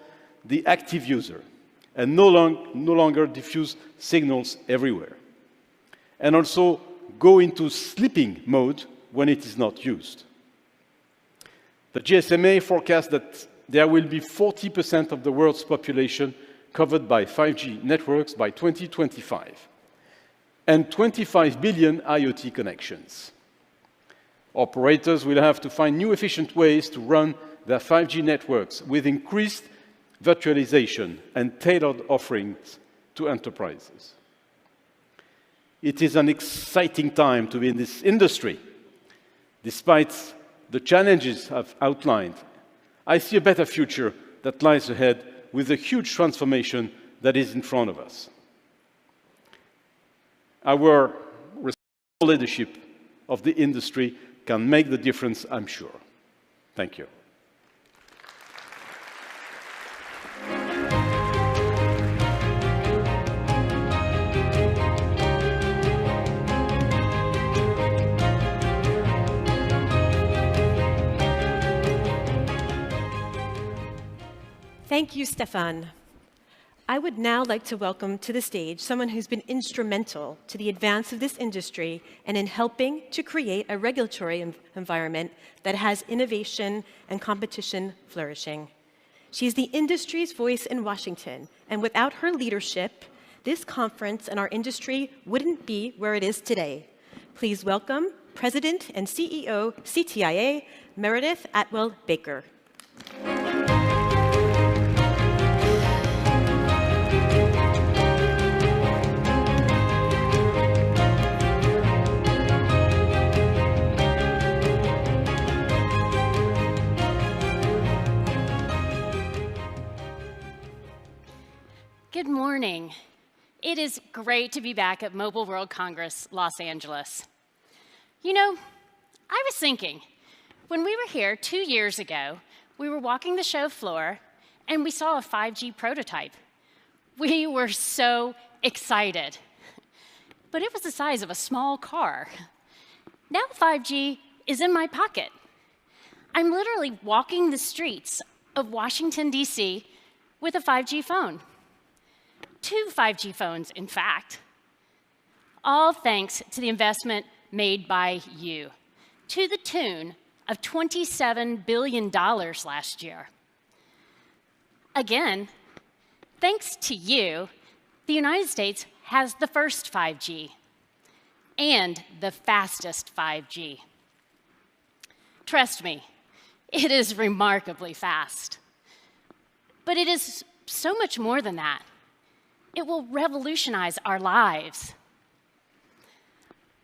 the active user and no longer diffuse signals everywhere, and also go into sleeping mode when it is not used. The GSMA forecasts that there will be 40% of the world's population covered by 5G networks by 2025, and 25 billion IoT connections. Operators will have to find new efficient ways to run their 5G networks with increased virtualization and tailored offerings to enterprises. It is an exciting time to be in this industry. Despite the challenges I've outlined, I see a better future that lies ahead with the huge transformation that is in front of us. Our responsible leadership of the industry can make the difference, I'm sure. Thank you. Thank you, Stefan. I would now like to welcome to the stage someone who's been instrumental to the advance of this industry and in helping to create a regulatory environment that has innovation and competition flourishing. She's the industry's voice in Washington, and without her leadership, this conference and our industry wouldn't be where it is today. Please welcome President and CEO, CTIA, Meredith Atwell-Baker. Good morning. It is great to be back at Mobile World Congress, Los Angeles. You know, I was thinking, when we were here 2 years ago, we were walking the show floor and we saw a 5G prototype. We were so excited. But it was the size of a small car. Now 5G is in my pocket. I'm literally walking the streets of Washington, D.C. with a 5G phone. 2 5G phones, in fact. All thanks to the investment made by you, to the tune of $27 billion last year. Again, thanks to you, the United States has the first 5G and the fastest 5G. Trust me, it is remarkably fast. But it is so much more than that. It will revolutionize our lives.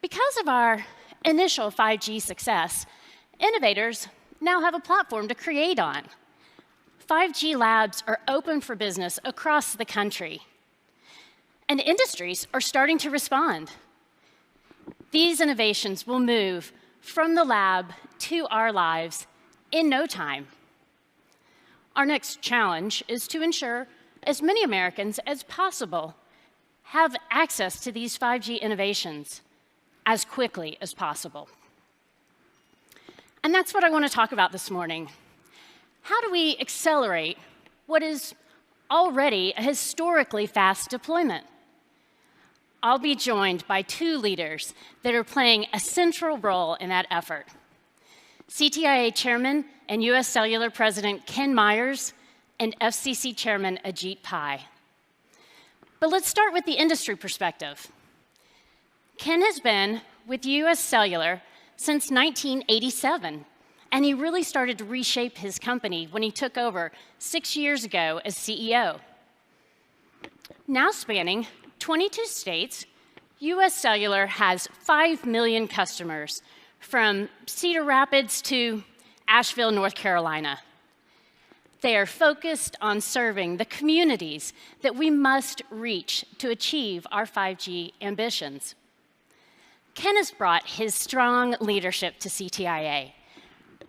Because of our initial 5G success, innovators now have a platform to create on. 5G labs are open for business across the country, and industries are starting to respond. These innovations will move from the lab to our lives in no time. Our next challenge is to ensure as many Americans as possible have access to these 5G innovations as quickly as possible. And that's what I want to talk about this morning. How do we accelerate what is already a historically fast deployment? I'll be joined by 2 leaders that are playing a central role in that effort. CTIA Chairman and US Cellular President Ken Myers and FCC Chairman Ajit Pai. But let's start with the industry perspective. Ken has been with US Cellular since 1987, and he really started to reshape his company when he took over 6 years ago as CEO. Now spanning 22 states, US Cellular has 5 million customers from Cedar Rapids to Asheville, North Carolina. They are focused on serving the communities that we must reach to achieve our 5G ambitions. Ken has brought his strong leadership to CTIA.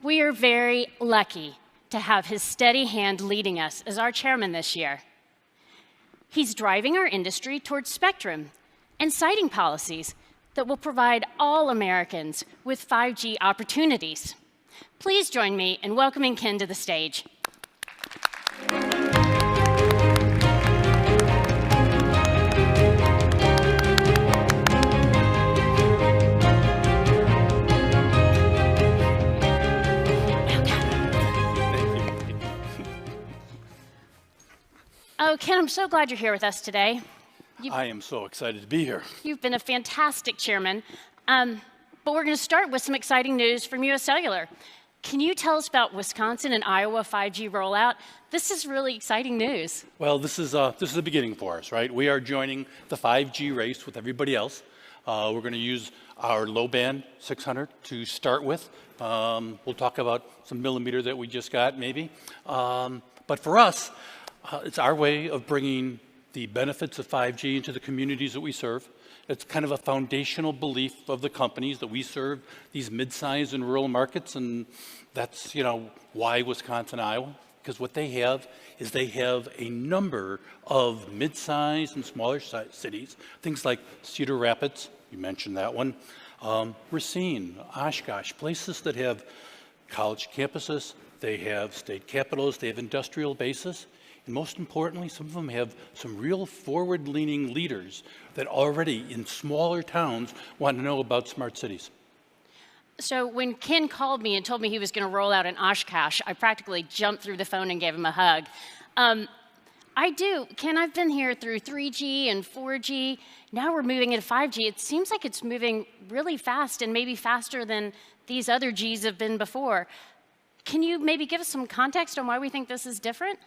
We are very lucky to have his steady hand leading us as our chairman this year. He's driving our industry towards spectrum and siting policies that will provide all Americans with 5G opportunities. Please join me in welcoming Ken to the stage. Oh, Ken, I'm so glad you're here with us today. I am so excited to be here. You've been a fantastic chairman, but we're going to start with some exciting news from US Cellular. Can you tell us about Wisconsin and Iowa 5G rollout? This is really exciting news. Well, this is the beginning for us, right? We are joining the 5G race with everybody else. We're going to use our low band 600 to start with. We'll talk about some millimeter that we just got, maybe. But for us, it's our way of bringing the benefits of 5G into the communities that we serve. It's kind of a foundational belief of the companies that we serve these mid-sized and rural markets, and that's, why Wisconsin, Iowa, because what they have is they have a number of mid-sized and smaller cities, things like Cedar Rapids, you mentioned that one, Racine, Oshkosh, places that have college campuses, they have state capitals, they have industrial bases, And most importantly, some of them have some real forward-leaning leaders that already in smaller towns want to know about smart cities. So when Ken called me and told me he was going to roll out in Oshkosh, I practically jumped through the phone and gave him a hug. Ken, I've been here through 3G and 4G. Now we're moving into 5G. It seems like it's moving really fast and maybe faster than these other Gs have been before. Can you maybe give us some context on why we think this is different?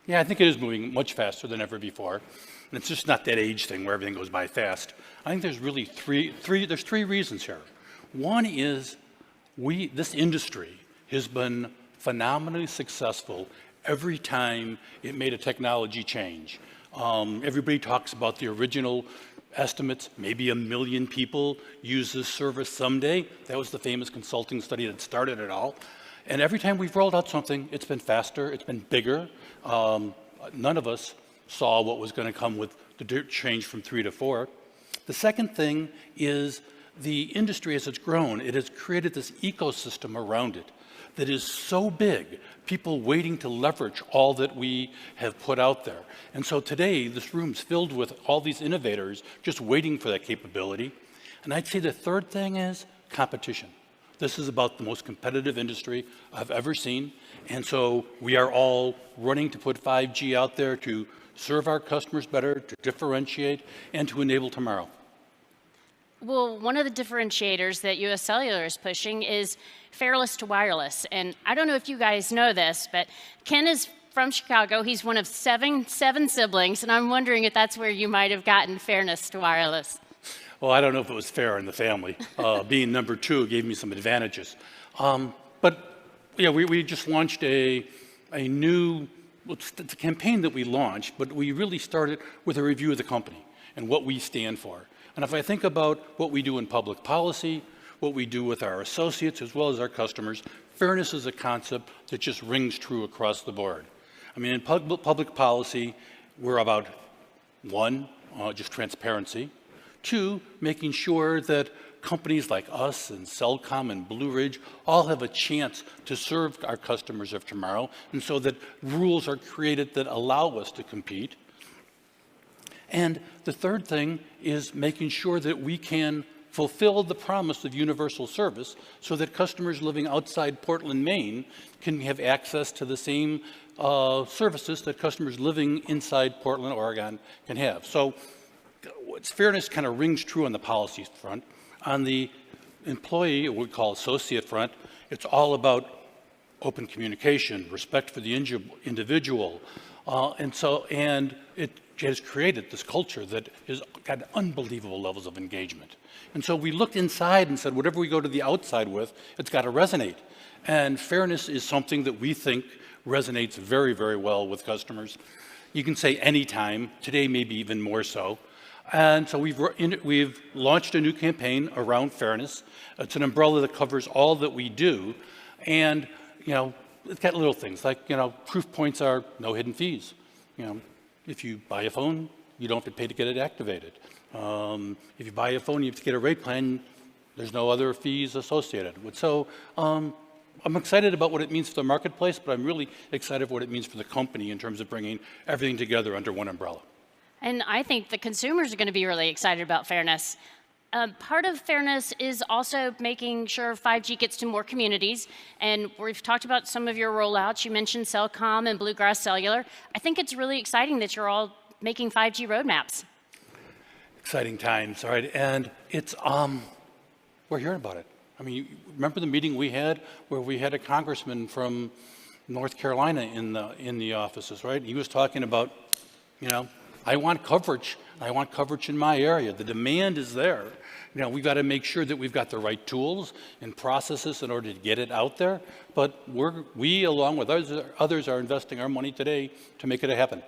Yeah, I think it is moving much faster than ever before. And it's just not that age thing where everything goes by fast. I think there's really three reasons here. One is this industry has been phenomenally successful every time it made a technology change. Everybody talks about the original estimates, maybe 1 million people use this service someday. That was the famous consulting study that started it all. And every time we've rolled out something, it's been faster, it's been bigger. None of us saw what was going to come with the change from 3 to 4. The second thing is the industry, as it's grown, it has created this ecosystem around it that is so big, people waiting to leverage all that we have put out there. And so today, this room's filled with all these innovators just waiting for that capability. And I'd say the third thing is competition. This is about the most competitive industry I've ever seen. And so we are all running to put 5G out there to serve our customers better, to differentiate, and to enable tomorrow. Well, one of the differentiators that US Cellular is pushing is fairless to wireless. And I don't know if you guys know this, but Ken is from Chicago. He's one of seven siblings, and I'm wondering if that's where you might have gotten fairness to wireless. Well, I don't know if it was fair in the family. Being number 2 gave me some advantages. But yeah, we just launched a new, it's a campaign that we launched, but we really started with a review of the company and what we stand for. And if I think about what we do in public policy, what we do with our associates as well as our customers, fairness is a concept that just rings true across the board. I mean, in public policy, we're about 1, just transparency. 2, making sure that companies like us and Cellcom and Blue Ridge all have a chance to serve our customers of tomorrow, and so that rules are created that allow us to compete. And the third thing is making sure that we can fulfill the promise of universal service so that customers living outside Portland, Maine can have access to the same services that customers living inside Portland, Oregon can have. So fairness kind of rings true on the policy front. On the employee, or what we call associate front, it's all about open communication, respect for the individual. And it has created this culture that has got unbelievable levels of engagement. And so we looked inside and said, whatever we go to the outside with, it's got to resonate. And fairness is something that we think resonates very, very well with customers. You can say anytime, today maybe even more so. And so we've launched a new campaign around fairness. It's an umbrella that covers all that we do. And, it's got little things like, proof points are no hidden fees. If you buy a phone, you don't have to pay to get it activated. If you buy a phone, you have to get a rate plan. There's no other fees associated with. So I'm excited about what it means for the marketplace, but I'm really excited for what it means for the company in terms of bringing everything together under one umbrella. And I think the consumers are going to be really excited about fairness. Part of fairness is also making sure 5G gets to more communities. And we've talked about some of your rollouts. You mentioned Cellcom and Bluegrass Cellular. I think it's really exciting that you're all making 5G roadmaps. Exciting times, all right. And it's, we're hearing about it. I mean, you remember the meeting we had where we had a congressman from North Carolina in the offices, right? He was talking about, I want coverage. I want coverage in my area. The demand is there. We've got to make sure that we've got the right tools and processes in order to get it out there. But we, along with others, are investing our money today to make it happen.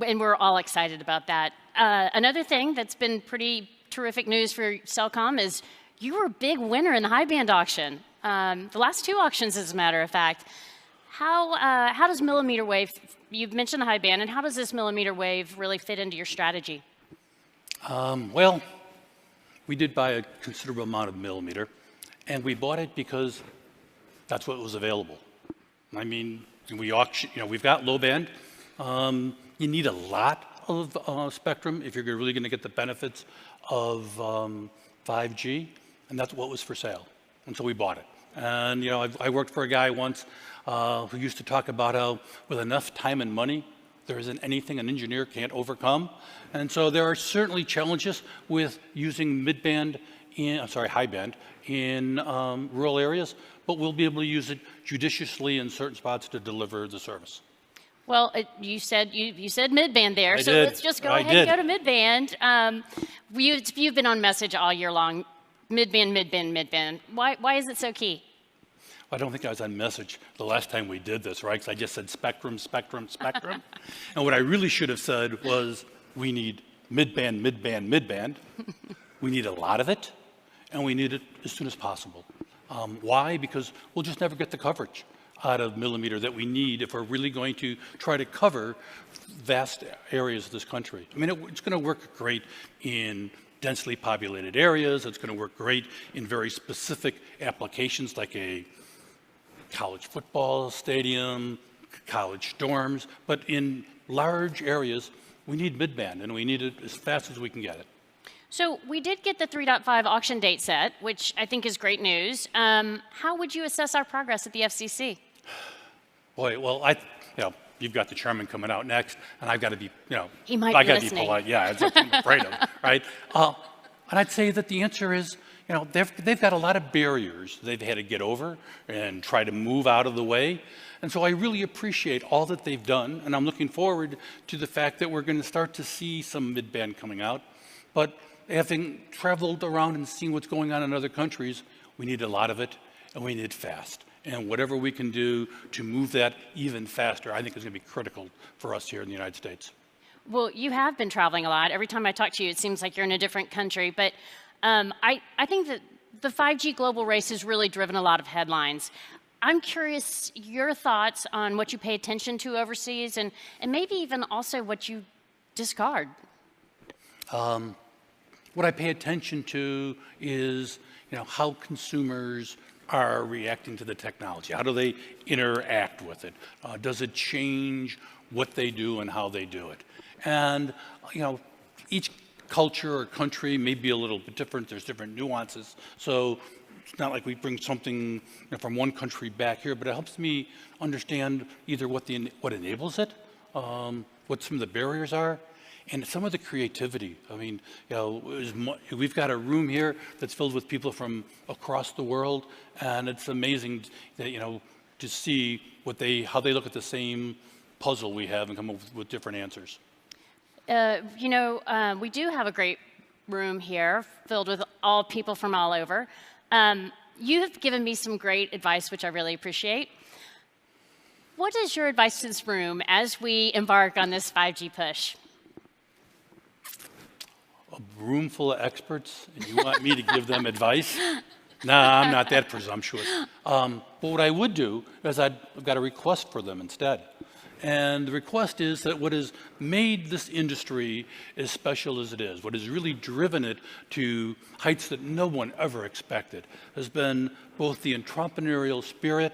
And we're all excited about that. Another thing that's been pretty terrific news for Cellcom is you were a big winner in the high band auction. The last 2 auctions, as a matter of fact. How does millimeter wave, you've mentioned the high band, and how does this millimeter wave really fit into your strategy? Well, we did buy a considerable amount of millimeter, and we bought it because that's what was available. I mean, We auction, we've got low band. You need a lot of spectrum if you're really going to get the benefits of 5G, and that's what was for sale. And so we bought it. And I worked for a guy once who used to talk about how with enough time and money, there isn't anything an engineer can't overcome. And so there are certainly challenges with using high band in rural areas, but we'll be able to use it judiciously in certain spots to deliver the service. Well, you said mid-band there, I so did. let's just go ahead and go to mid-band. You've been on message all year long. Mid-band, mid-band, mid-band. Why is it so key? I don't think I was on message the last time we did this, right? Because I just said spectrum, spectrum, spectrum. And what I really should have said was we need mid-band, mid-band, mid-band. We need a lot of it, and we need it as soon as possible. Why? Because we'll just never get the coverage out of millimeter that we need if we're really going to try to cover vast areas of this country. I mean, it's going to work great in densely populated areas. It's going to work great in very specific applications like a college football stadium, college dorms. But in large areas, we need mid-band, and we need it as fast as we can get it. So we did get the 3.5 auction date set, which I think is great news. How would you assess our progress at the FCC? Boy, well, you've got the chairman coming out next, and I've got to be, He might I be got to be listening. polite. Yeah, that's what I'm afraid of, right? And I'd say that the answer is, they've got a lot of barriers they've had to get over and try to move out of the way. And so I really appreciate all that they've done, and I'm looking forward to the fact that we're going to start to see some mid-band coming out. But having traveled around and seen what's going on in other countries, we need a lot of it, and we need it fast. And whatever we can do to move that even faster, I think is going to be critical for us here in the United States. Well, you have been traveling a lot. Every time I talk to you, it seems like you're in a different country. But I think that the 5G global race has really driven a lot of headlines. I'm curious your thoughts on what you pay attention to overseas and maybe even also what you discard. What I pay attention to is, how consumers are reacting to the technology. How do they interact with it? Does it change what they do and how they do it? And, each culture or country may be a little bit different. There's different nuances. So it's not like we bring something from one country back here, but it helps me understand either what enables it, what some of the barriers are, and some of the creativity. I mean, we've got a room here that's filled with people from across the world, and it's amazing that, to see how they look at the same puzzle we have and come up with different answers. We do have a great room here filled with all people from all over. You have given me some great advice, which I really appreciate. What is your advice to this room as we embark on this 5G push? A room full of experts, and you want me to give them advice? Nah, I'm not that presumptuous. But what I would do is I've got a request for them instead. And the request is that what has made this industry as special as it is, what has really driven it to heights that no one ever expected, has been both the entrepreneurial spirit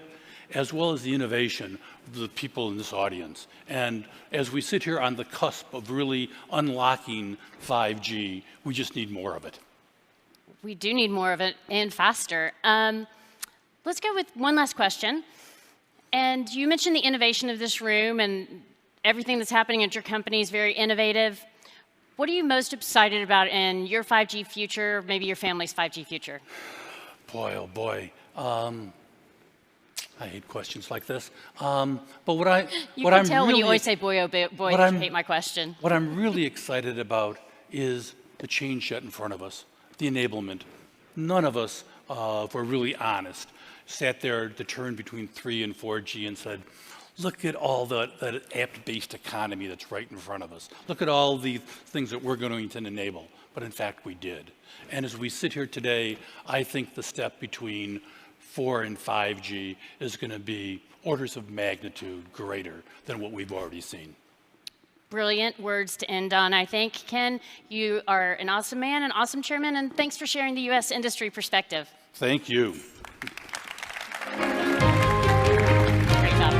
as well as the innovation of the people in this audience. And as we sit here on the cusp of really unlocking 5G, we just need more of it. We do need more of it and faster. Let's go with one last question. And you mentioned the innovation of this room and everything that's happening at your company is very innovative. What are you most excited about in your 5G future, maybe your family's 5G future? Boy, oh boy. I hate questions like this. But what I'm when you always say, boy, oh boy, you hate my question. What I'm really excited about is the change yet in front of us, the enablement. None of us, if we're really honest, sat there at the turn between 3 and 4G and said, look at all that app-based economy that's right in front of us. Look at all the things that we're going to enable. But in fact, we did. And as we sit here today, I think the step between 4 and 5G is going to be orders of magnitude greater than what we've already seen. Brilliant words to end on, I think. Ken, you are an awesome man, an awesome chairman, and thanks for sharing the U.S. industry perspective. Thank you. Great job.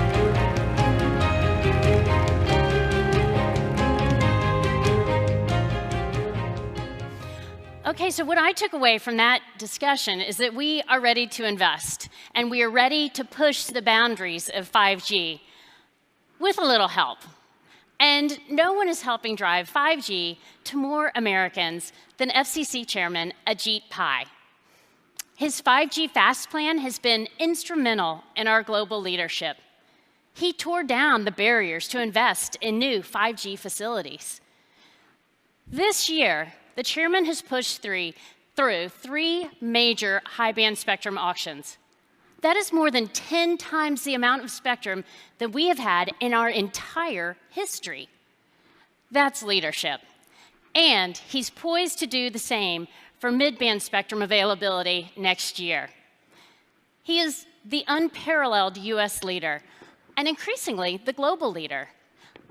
Okay, so what I took away from that discussion is that we are ready to invest, and we are ready to push the boundaries of 5G with a little help. And no one is helping drive 5G to more Americans than FCC Chairman Ajit Pai. His 5G Fast Plan has been instrumental in our global leadership. He tore down the barriers to invest in new 5G facilities. This year, the chairman has pushed through 3 major high-band spectrum auctions. That is more than 10 times the amount of spectrum that we have had in our entire history. That's leadership. And he's poised to do the same for mid-band spectrum availability next year. He is the unparalleled US leader, and increasingly the global leader,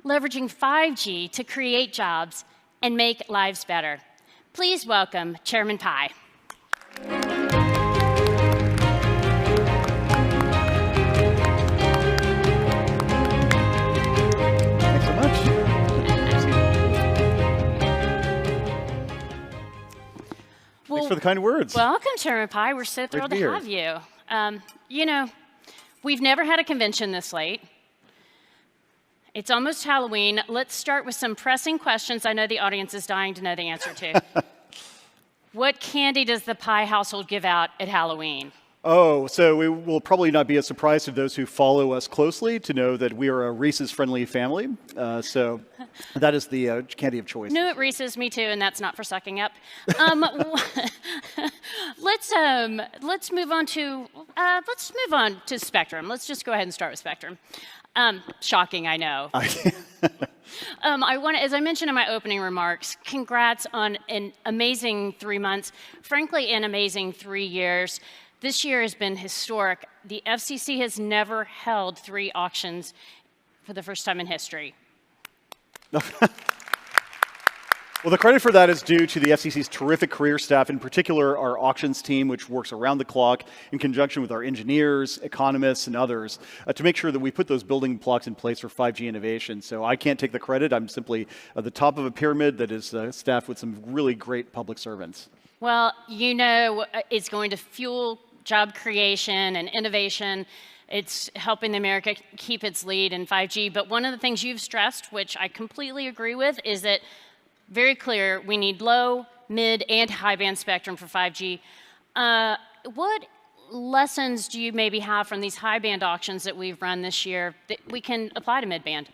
leveraging 5G to create jobs and make lives better. Please welcome Chairman Pai. Thanks so much. Thanks for the kind words. Welcome, Chairman Pai. We're so thrilled to have you. You know, we've never had a convention this late. It's almost Halloween. Let's start with some pressing questions I know the audience is dying to know the answer to. What candy does the Pai household give out at Halloween? Oh, so it will probably not be a surprise to those who follow us closely to know that we are a Reese's-friendly family. So that is the candy of choice. Knew it, Reese's, me too, and that's not for sucking up. Let's move on to Spectrum. Let's just go ahead and start with Spectrum. Shocking, I know. As I mentioned in my opening remarks, congrats on an amazing 3 months, frankly, an amazing 3 years. This year has been historic. The FCC has never held 3 auctions for the first time in history. Well, the credit for that is due to the FCC's terrific career staff, in particular our auctions team, which works around the clock in conjunction with our engineers, economists, and others to make sure that we put those building blocks in place for 5G innovation. So I can't take the credit. I'm simply at the top of a pyramid that is staffed with some really great public servants. Well, you know, it's going to fuel job creation and innovation. It's helping America keep its lead in 5G. But one of the things you've stressed, which I completely agree with, is that very clear we need low, mid, and high-band spectrum for 5G. What lessons do you maybe have from these high-band auctions that we've run this year that we can apply to mid-band?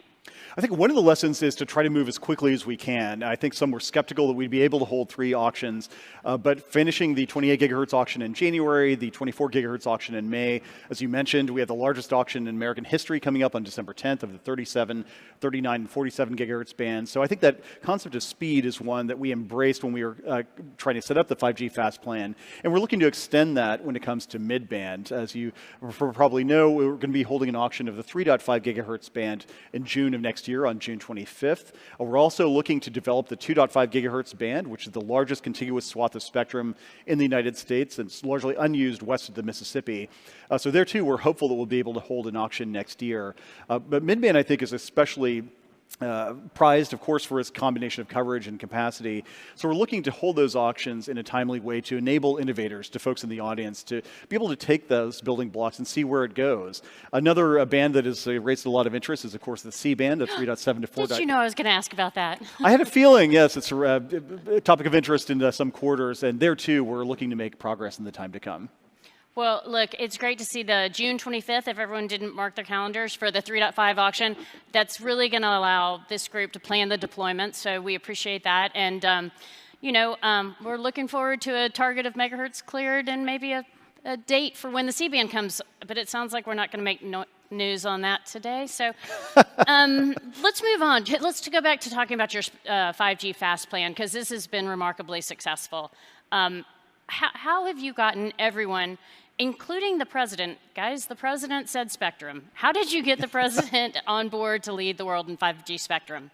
I think one of the lessons is to try to move as quickly as we can. I think some were skeptical that we'd be able to hold 3 auctions, but finishing the 28 gigahertz auction in January, the 24 gigahertz auction in May, as you mentioned, we have the largest auction in American history coming up on December 10th of the 37, 39, and 47 gigahertz bands. So I think that concept of speed is one that we embraced when we were trying to set up the 5G Fast Plan, and we're looking to extend that when it comes to mid-band. As you probably know, we're going to be holding an auction of the 3.5 gigahertz band in June of next year, on June 25th. We're also looking to develop the 2.5 gigahertz band, which is the largest contiguous swath of spectrum in the United States, and it's largely unused west of the Mississippi. So there too, we're hopeful that we'll be able to hold an auction next year. But mid-band, I think, is especially prized, of course, for its combination of coverage and capacity. So we're looking to hold those auctions in a timely way to enable innovators, to folks in the audience, to be able to take those building blocks and see where it goes. Another band that has raised a lot of interest is, of course, the C band, the 3.7 to 4. Did you know I was going to ask about that? I had a feeling, yes, it's a topic of interest in some quarters, and there too, we're looking to make progress in the time to come. Well, look, it's great to see the June 25th, if everyone didn't mark their calendars, for the 3.5 auction. That's really going to allow this group to plan the deployment, so we appreciate that. And, we're looking forward to a target of megahertz cleared and maybe a date for when the C-band comes, but it sounds like we're not going to make news on that today. So let's move on. Let's go back to talking about your 5G Fast Plan, because this has been remarkably successful. How have you gotten everyone, including the president? Guys, the president said spectrum. How did you get the president on board to lead the world in 5G spectrum?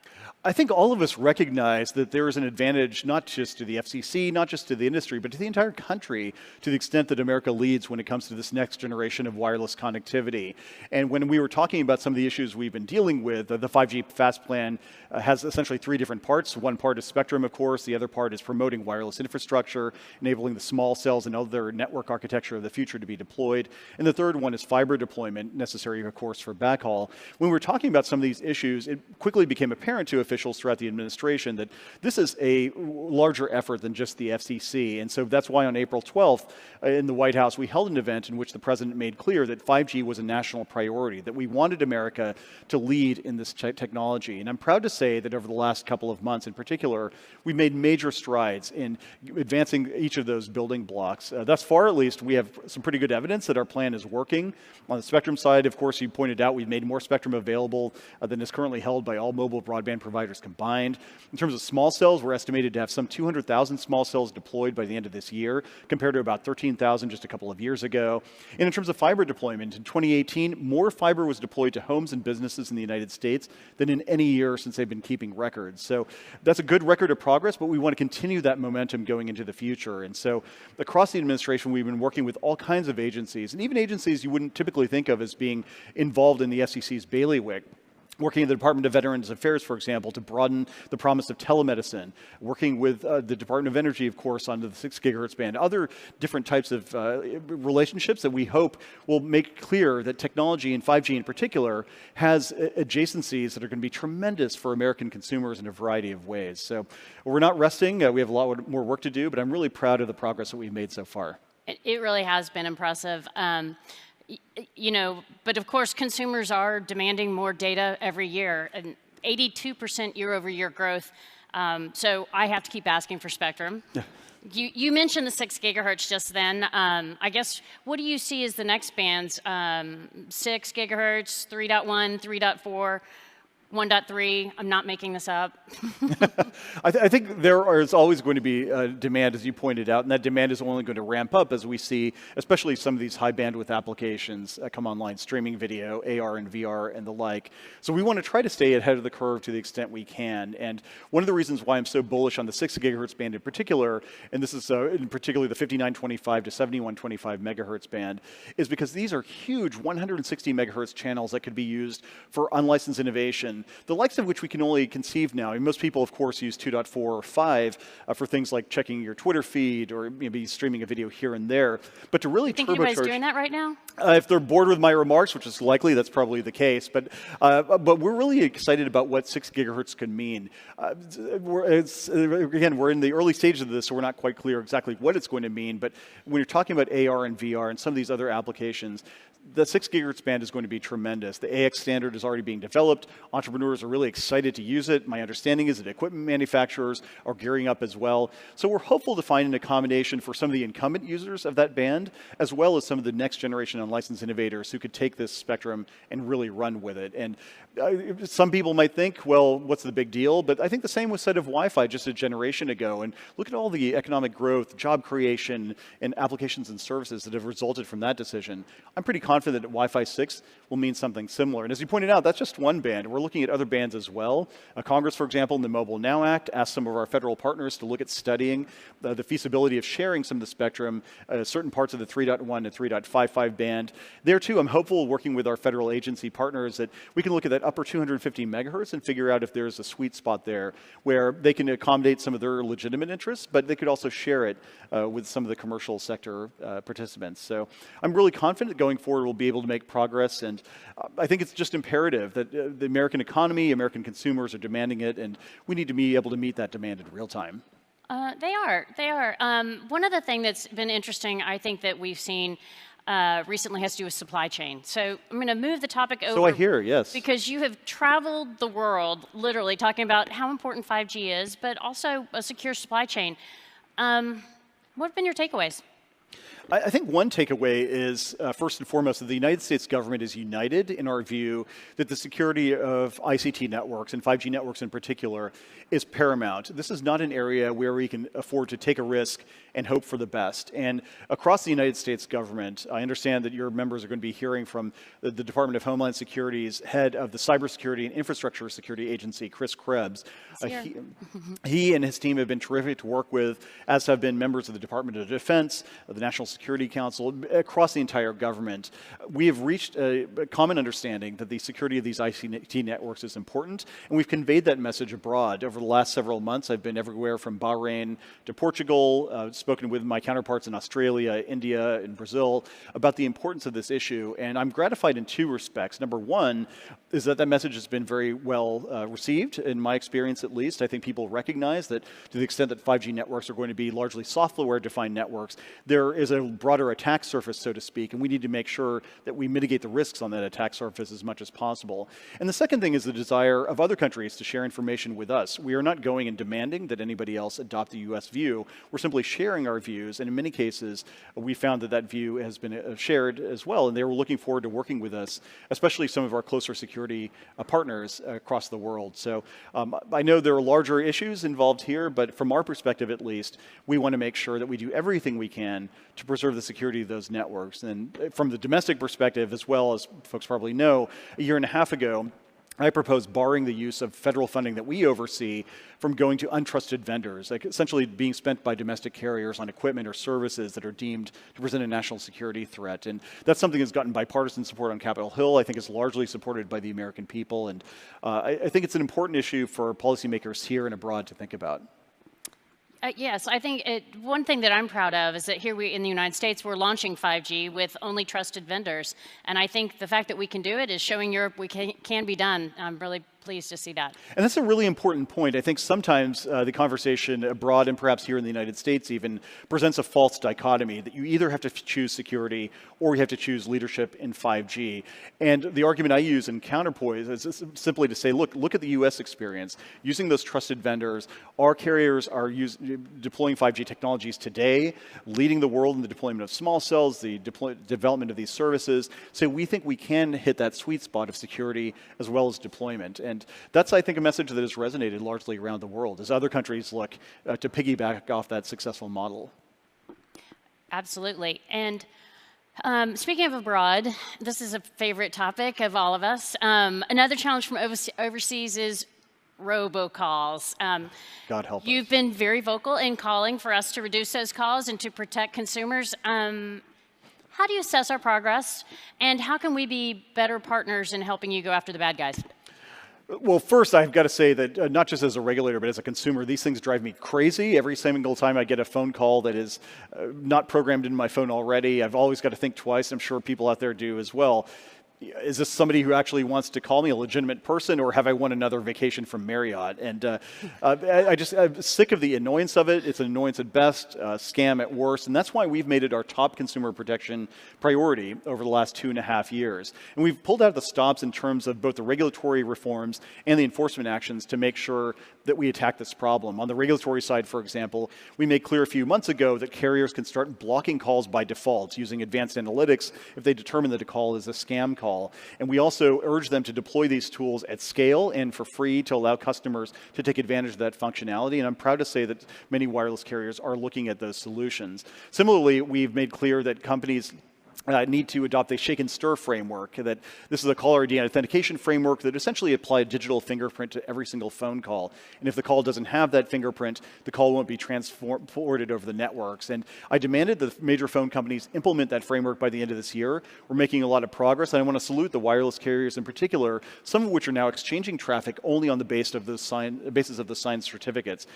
I think all of us recognize that there is an advantage not just to the FCC, not just to the industry, but to the entire country to the extent that America leads when it comes to this next generation of wireless connectivity. And when we were talking about some of the issues we've been dealing with, the 5G Fast Plan has essentially three different parts. One part is spectrum, of course. The other part is promoting wireless infrastructure, enabling the small cells and other network architecture of the future to be deployed. And the third one is fiber deployment, necessary, of course, for backhaul. When we were talking about some of these issues, it quickly became apparent to officials throughout the administration that this is a larger effort than just the FCC. And so that's why on April 12th in the White House, we held an event in which the president made clear that 5G was a national priority, that we wanted America to lead in this technology. And I'm proud to say that over the last couple of months in particular, we've made major strides in advancing each of those building blocks. Thus far, at least, we have some pretty good evidence that our plan is working. On the spectrum side, of course, you pointed out we've made more spectrum available than is currently held by all mobile broadband providers combined. In terms of small cells, we're estimated to have some 200,000 small cells deployed by the end of this year, compared to about 13,000 just a couple of years ago. And in terms of fiber deployment, in 2018, more fiber was deployed to homes and businesses in the United States than in any year since they've been keeping records. So that's a good record of progress, but we want to continue that momentum going into the future. And so across the administration, we've been working with all kinds of agencies, and even agencies you wouldn't typically think of as being involved in the FCC's bailiwick. Working in the Department of Veterans Affairs, for example, to broaden the promise of telemedicine. Working with the Department of Energy, of course, on the 6 gigahertz band. Other different types of relationships that we hope will make clear that technology, and 5G in particular, has adjacencies that are going to be tremendous for American consumers in a variety of ways. So we're not resting. We have a lot more work to do, but I'm really proud of the progress that we've made so far. It really has been impressive. You know, but of course, consumers are demanding more data every year, and 82% year-over-year growth. So I have to keep asking for spectrum. You mentioned the 6 gigahertz just then. I guess, what do you see as the next bands? 6 gigahertz, 3.1, 3.4, 1.3, I'm not making this up. I think there is always going to be demand, as you pointed out, and that demand is only going to ramp up as we see, especially some of these high bandwidth applications come online, streaming video, AR and VR, and the like. So we want to try to stay ahead of the curve to the extent we can. And one of the reasons why I'm so bullish on the 6 gigahertz band in particular, and this is in particular the 5925 to 7125 megahertz band, is because these are huge 160 megahertz channels that could be used for unlicensed innovation, the likes of which we can only conceive now. I mean, most people, of course, use 2.4 or 5 for things like checking your Twitter feed or maybe streaming a video here and there. But to really think you guys doing that right now? If they're bored with my remarks, which is likely, that's probably the case. But we're really excited about what 6 gigahertz could mean. Again, we're in the early stages of this, so we're not quite clear exactly what it's going to mean. But when you're talking about AR and VR and some of these other applications, the 6 gigahertz band is going to be tremendous. The AX standard is already being developed. Entrepreneurs are really excited to use it. My understanding is that equipment manufacturers are gearing up as well. So we're hopeful to find an accommodation for some of the incumbent users of that band, as well as some of the next generation unlicensed innovators who could take this spectrum and really run with it. And some people might think, well, what's the big deal? But I think the same was said of Wi-Fi just a generation ago. And look at all the economic growth, job creation, and applications and services that have resulted from that decision. I'm pretty confident that Wi-Fi 6 will mean something similar. And as you pointed out, that's just one band. We're looking at other bands as well. Congress, for example, in the Mobile Now Act, asked some of our federal partners to look at studying the feasibility of sharing some of the spectrum, certain parts of the 3.1 and 3.55 band. There, too, I'm hopeful, working with our federal agency partners, that we can look at that upper 250 megahertz and figure out if there's a sweet spot there where they can accommodate some of their legitimate interests, but they could also share it with some of the commercial sector participants. So I'm really confident that going forward we'll be able to make progress, and I think it's just imperative that the American economy, American consumers are demanding it, and we need to be able to meet that demand in real time. They are. One of the things that's been interesting, I think, that we've seen recently has to do with supply chain. So I'm going to move the topic over. So I hear, yes. Because you have traveled the world, literally, talking about how important 5G is, but also a secure supply chain. What have been your takeaways? I think one takeaway is, first and foremost, that the United States government is united in our view that the security of ICT networks, and 5G networks in particular, is paramount. This is not an area where we can afford to take a risk and hope for the best. And across the United States government, I understand that your members are going to be hearing from the Department of Homeland Security's head of the Cybersecurity and Infrastructure Security Agency, Chris Krebs. He and his team have been terrific to work with, as have been members of the Department of Defense, of the National Security Council, across the entire government. We have reached a common understanding that the security of these ICT networks is important, and we've conveyed that message abroad. Over the last several months, I've been everywhere from Bahrain to Portugal, spoken with my counterparts in Australia, India, and Brazil about the importance of this issue, and I'm gratified in two respects. Number one is that message has been very well received, in my experience at least. I think people recognize that to the extent that 5G networks are going to be largely software-defined networks, there is a broader attack surface, so to speak, and we need to make sure that we mitigate the risks on that attack surface as much as possible. And the second thing is the desire of other countries to share information with us. We are not going and demanding that anybody else adopt the U.S. view. We're simply sharing our views, and in many cases, we found that view has been shared as well, and they were looking forward to working with us, especially some of our closer security partners across the world. So I know there are larger issues involved here, but from our perspective at least, we want to make sure that we do everything we can to preserve the security of those networks. And from the domestic perspective, as well as folks probably know, a year and a half ago, I proposed barring the use of federal funding that we oversee from going to untrusted vendors, like essentially being spent by domestic carriers on equipment or services that are deemed to present a national security threat. And that's something that's gotten bipartisan support on Capitol Hill. I think it's largely supported by the American people. And I think it's an important issue for policymakers here and abroad to think about. Yes, I think one thing that I'm proud of is that here in the United States, we're launching 5G with only trusted vendors. And I think the fact that we can do it is showing Europe we can be done. I'm really pleased to see that. And that's a really important point. I think sometimes the conversation abroad and perhaps here in the United States even presents a false dichotomy that you either have to choose security or you have to choose leadership in 5G. And the argument I use in counterpoise is simply to say, look at the US experience. Using those trusted vendors, our carriers are deploying 5G technologies today, leading the world in the deployment of small cells, the development of these services. So we think we can hit that sweet spot of security as well as deployment. And that's, I think, a message that has resonated largely around the world as other countries look to piggyback off that successful model. Absolutely. And speaking of abroad, this is a favorite topic of all of us. Another challenge from overseas is robocalls. God help us. You've been very vocal in calling for us to reduce those calls and to protect consumers. How do you assess our progress, and how can we be better partners in helping you go after the bad guys? Well, first, I've got to say that not just as a regulator, but as a consumer, these things drive me crazy. Every single time I get a phone call that is not programmed into my phone already, I've always got to think twice. I'm sure people out there do as well. Is this somebody who actually wants to call me, a legitimate person, or have I won another vacation from Marriott? And I'm sick of the annoyance of it. It's an annoyance at best, scam at worst, and that's why we've made it our top consumer protection priority over the last 2.5 years. And we've pulled out the stops in terms of both the regulatory reforms and the enforcement actions to make sure that we attack this problem. On the regulatory side, for example, we made clear a few months ago that carriers can start blocking calls by default using advanced analytics if they determine that a call is a scam call. And we also urge them to deploy these tools at scale and for free to allow customers to take advantage of that functionality. And I'm proud to say that many wireless carriers are looking at those solutions. Similarly, we've made clear that companies need to adopt a shake and stir framework. That this is a caller ID authentication framework that essentially applies a digital fingerprint to every single phone call. And if the call doesn't have that fingerprint, the call won't be forwarded over the networks. And I demanded that major phone companies implement that framework by the end of this year. We're making a lot of progress, and I want to salute the wireless carriers in particular, some of which are now exchanging traffic only on the basis of the signed certificates.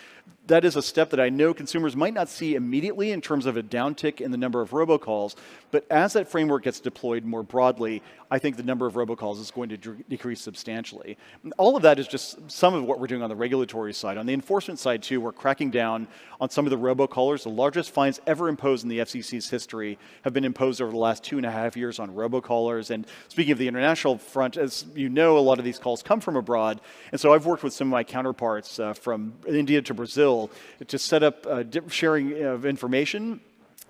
That is a step that I know consumers might not see immediately in terms of a downtick in the number of robocalls, but as that framework gets deployed more broadly, I think the number of robocalls is going to decrease substantially. All of that is just some of what we're doing on the regulatory side. On the enforcement side, too, we're cracking down on some of the robocallers. The largest fines ever imposed in the FCC's history have been imposed over the last 2.5 years on robocallers. And speaking of the international front, as you know, a lot of these calls come from abroad. And so I've worked with some of my counterparts from India to Brazil to set up sharing of information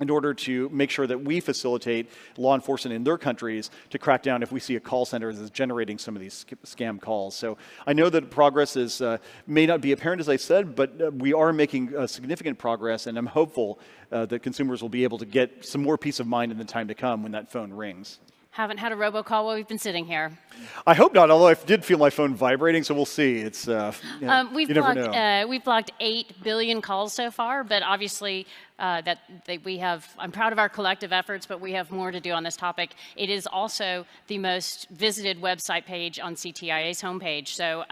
in order to make sure that we facilitate law enforcement in their countries to crack down if we see a call center that's generating some of these scam calls. So I know that progress is may not be apparent, as I said, but we are making significant progress, and I'm hopeful that consumers will be able to get some more peace of mind in the time to come when that phone rings. Haven't had a robocall while we've been sitting here. I hope not, although I did feel my phone vibrating, so we'll see. It's we've blocked 8 billion calls so far, but obviously I'm proud of our collective efforts, but we have more to do on this topic. It is also the most visited website page on CTIA's homepage. So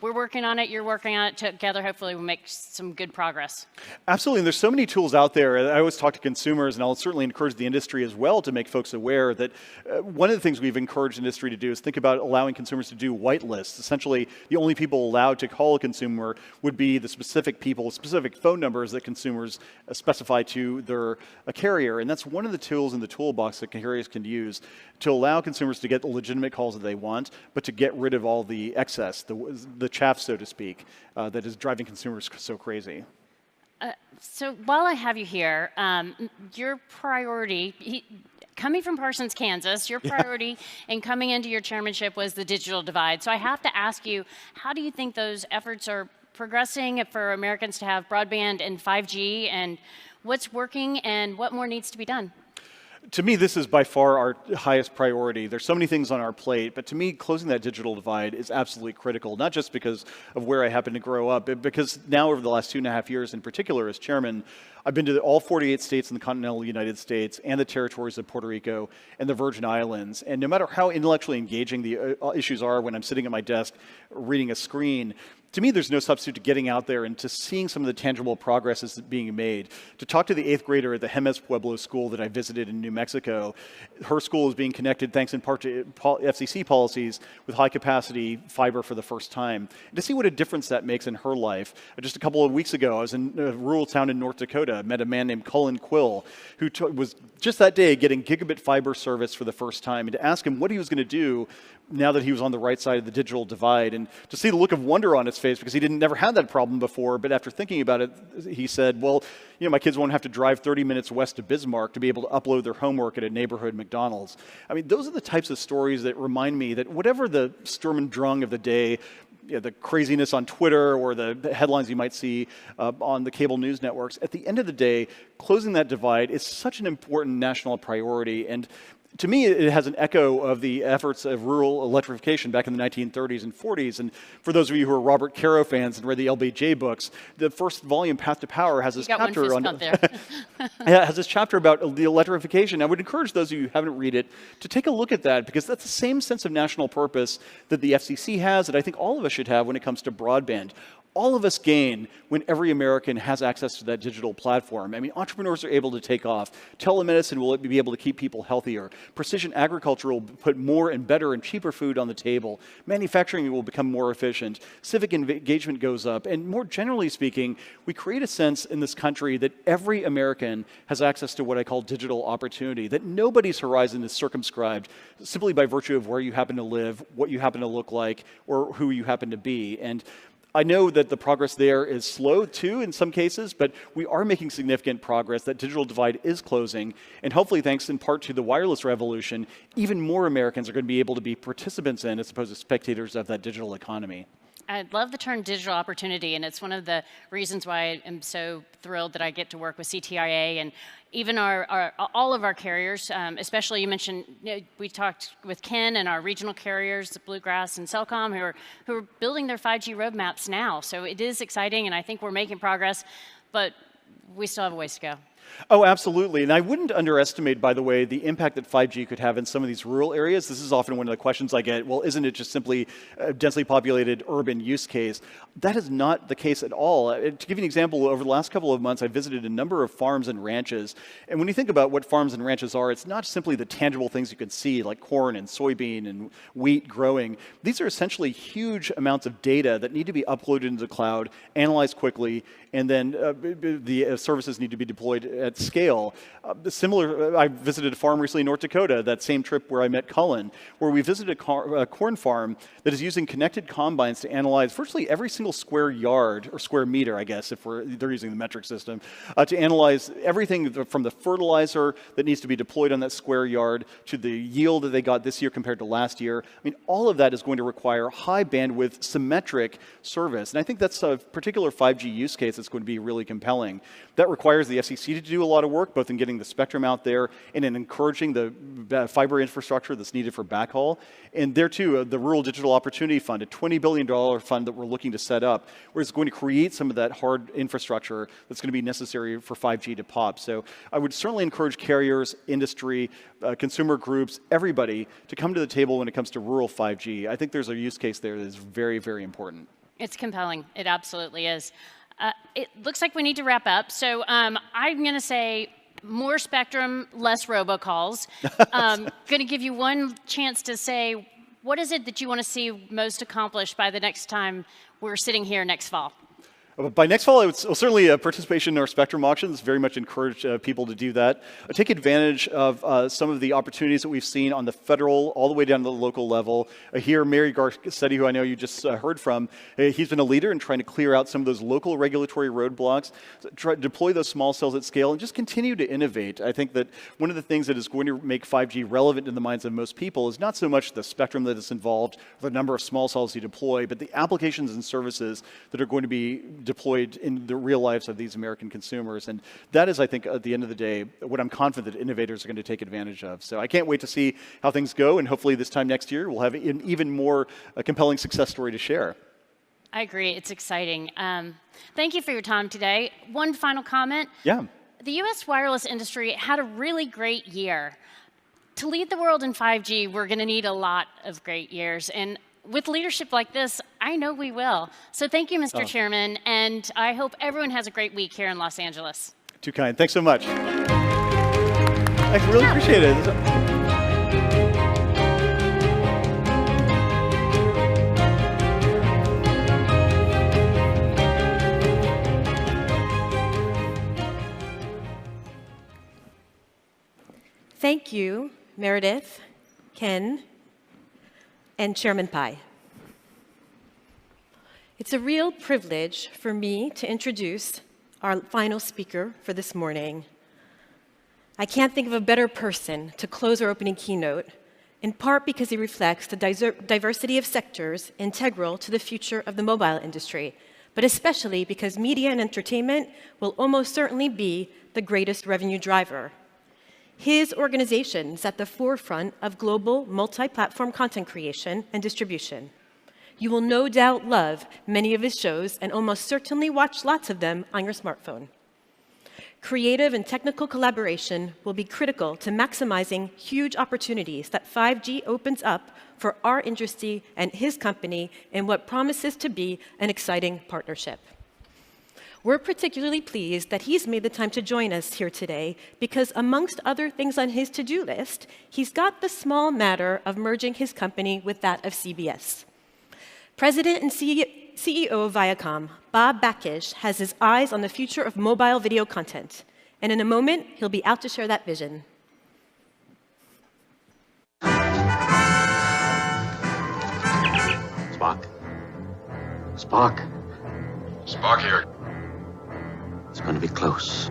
we're working on it, you're working on it together. Hopefully we'll make some good progress. Absolutely, and there's so many tools out there. I always talk to consumers, and I'll certainly encourage the industry as well to make folks aware that one of the things we've encouraged industry to do is think about allowing consumers to do white lists. Essentially, the only people allowed to call a consumer would be the specific people, specific phone numbers that consumers specify to their carrier, and that's one of the tools in the toolbox that carriers can use to allow consumers to get the legitimate calls that they want, but to get rid of all the excess, the chaff, so to speak, that is driving consumers so crazy. So while I have you here, your priority, coming from Parsons, Kansas, your priority in coming into your chairmanship was the digital divide. So I have to ask you, how do you think those efforts are progressing for Americans to have broadband and 5G, and what's working and what more needs to be done? To me, this is by far our highest priority. There's so many things on our plate, but to me, closing that digital divide is absolutely critical, not just because of where I happen to grow up, but because now over the last 2.5 years in particular as chairman, I've been to all 48 states in the continental United States and the territories of Puerto Rico and the Virgin Islands. And no matter how intellectually engaging the issues are when I'm sitting at my desk reading a screen, to me, there's no substitute to getting out there and to seeing some of the tangible progress that's being made. To talk to the 8th grader at the Jemez Pueblo school that I visited in New Mexico, her school is being connected thanks in part to FCC policies with high-capacity fiber for the first time. And to see what a difference that makes in her life. Just a couple of weeks ago, I was in a rural town in North Dakota, met a man named Cullen Quill, who was just that day getting gigabit fiber service for the first time, and to ask him what he was going to do now that he was on the right side of the digital divide, and to see the look of wonder on his face because he never had that problem before, but after thinking about it, he said, well, you know, my kids won't have to drive 30 minutes west of Bismarck to be able to upload their homework at a neighborhood McDonald's. I mean, those are the types of stories that remind me that whatever the Sturm und Drang of the day, the craziness on Twitter or the headlines you might see on the cable news networks, at the end of the day, closing that divide is such an important national priority. And to me, it has an echo of the efforts of rural electrification back in the 1930s and 40s. And for those of you who are Robert Caro fans and read the LBJ books, the first volume, Path to Power, has this chapter on has this chapter about the electrification. I would encourage those of you who haven't read it to take a look at that, because that's the same sense of national purpose that the FCC has, that I think all of us should have when it comes to broadband. All of us gain when every American has access to that digital platform. I mean, entrepreneurs are able to take off. Telemedicine will be able to keep people healthier. Precision agriculture will put more and better and cheaper food on the table. Manufacturing will become more efficient. Civic engagement goes up. And more generally speaking, we create a sense in this country that every American has access to what I call digital opportunity, that nobody's horizon is circumscribed simply by virtue of where you happen to live, what you happen to look like, or who you happen to be. And I know that the progress there is slow too in some cases, but we are making significant progress. That digital divide is closing, and hopefully thanks in part to the wireless revolution, even more Americans are going to be able to be participants in as opposed to spectators of that digital economy. I love the term digital opportunity, and it's one of the reasons why I am so thrilled that I get to work with CTIA and even all of our carriers, especially you mentioned, we talked with Ken and our regional carriers, the Bluegrass and Cellcom, who are building their 5G roadmaps now. So it is exciting, and I think we're making progress, but we still have a ways to go. Oh, absolutely. And I wouldn't underestimate, by the way, the impact that 5G could have in some of these rural areas. This is often one of the questions I get, well, isn't it just simply a densely populated urban use case? That is not the case at all. To give you an example, over the last couple of months, I visited a number of farms and ranches. And when you think about what farms and ranches are, it's not simply the tangible things you can see, like corn and soybean and wheat growing. These are essentially huge amounts of data that need to be uploaded into the cloud, analyzed quickly, and then the services need to be deployed at scale. Similar, I visited a farm recently in North Dakota, that same trip where I met Cullen, where we visited a corn farm that is using connected combines to analyze virtually every single square yard, or square meter, I guess, if they're using the metric system, to analyze everything from the fertilizer that needs to be deployed on that square yard to the yield that they got this year compared to last year. I mean, all of that is going to require high bandwidth, symmetric service. And I think that's a particular 5G use case that's going to be really compelling. That requires the FCC to do a lot of work, both in getting the spectrum out there and in encouraging the fiber infrastructure that's needed for backhaul. And there too, the Rural Digital Opportunity Fund, a $20 billion fund that we're looking to set up, where it's going to create some of that hard infrastructure that's going to be necessary for 5G to pop. So I would certainly encourage carriers, industry, consumer groups, everybody to come to the table when it comes to rural 5G. I think there's a use case there that is very, very important. It's compelling. It absolutely is. It looks like we need to wrap up. So I'm going to say more spectrum, less robocalls. Going to give you one chance to say, what is it that you want to see most accomplished by the next time we're sitting here next fall? By next fall, I would certainly participation in our spectrum auctions. Very much encourage people to do that. Take advantage of some of the opportunities that we've seen on the federal, all the way down to the local level. Here, Mary Garcetti, who I know you just heard from, he's been a leader in trying to clear out some of those local regulatory roadblocks, try to deploy those small cells at scale, and just continue to innovate. I think that one of the things that is going to make 5G relevant in the minds of most people is not so much the spectrum that is involved, the number of small cells you deploy, but the applications and services that are going to be deployed in the real lives of these American consumers. And that is, I think, at the end of the day, what I'm confident that innovators are going to take advantage of. So I can't wait to see how things go, and hopefully this time next year we'll have an even more compelling success story to share. I agree. It's exciting. Thank you for your time today. One final comment. Yeah. The U.S. wireless industry had a really great year. To lead the world in 5G, we're going to need a lot of great years. And with leadership like this, I know we will. So thank you, Mr. Chairman, and I hope everyone has a great week here in Los Angeles. Too kind. Thanks so much. I really appreciate it. Thank you, Meredith, Ken, and Chairman Pai. It's a real privilege for me to introduce our final speaker for this morning. I can't think of a better person to close our opening keynote, in part because he reflects the diversity of sectors integral to the future of the mobile industry, but especially because media and entertainment will almost certainly be the greatest revenue driver. His organization is at the forefront of global multi-platform content creation and distribution. You will no doubt love many of his shows and almost certainly watch lots of them on your smartphone. Creative and technical collaboration will be critical to maximizing huge opportunities that 5G opens up for our industry and his company in what promises to be an exciting partnership. We're particularly pleased that he's made the time to join us here today because, amongst other things on his to-do list, he's got the small matter of merging his company with that of CBS. President and CEO of Viacom, Bob Bakish, has his eyes on the future of mobile video content, and in a moment, he'll be out to share that vision. Spock. Spock. Spock here. It's going to be close.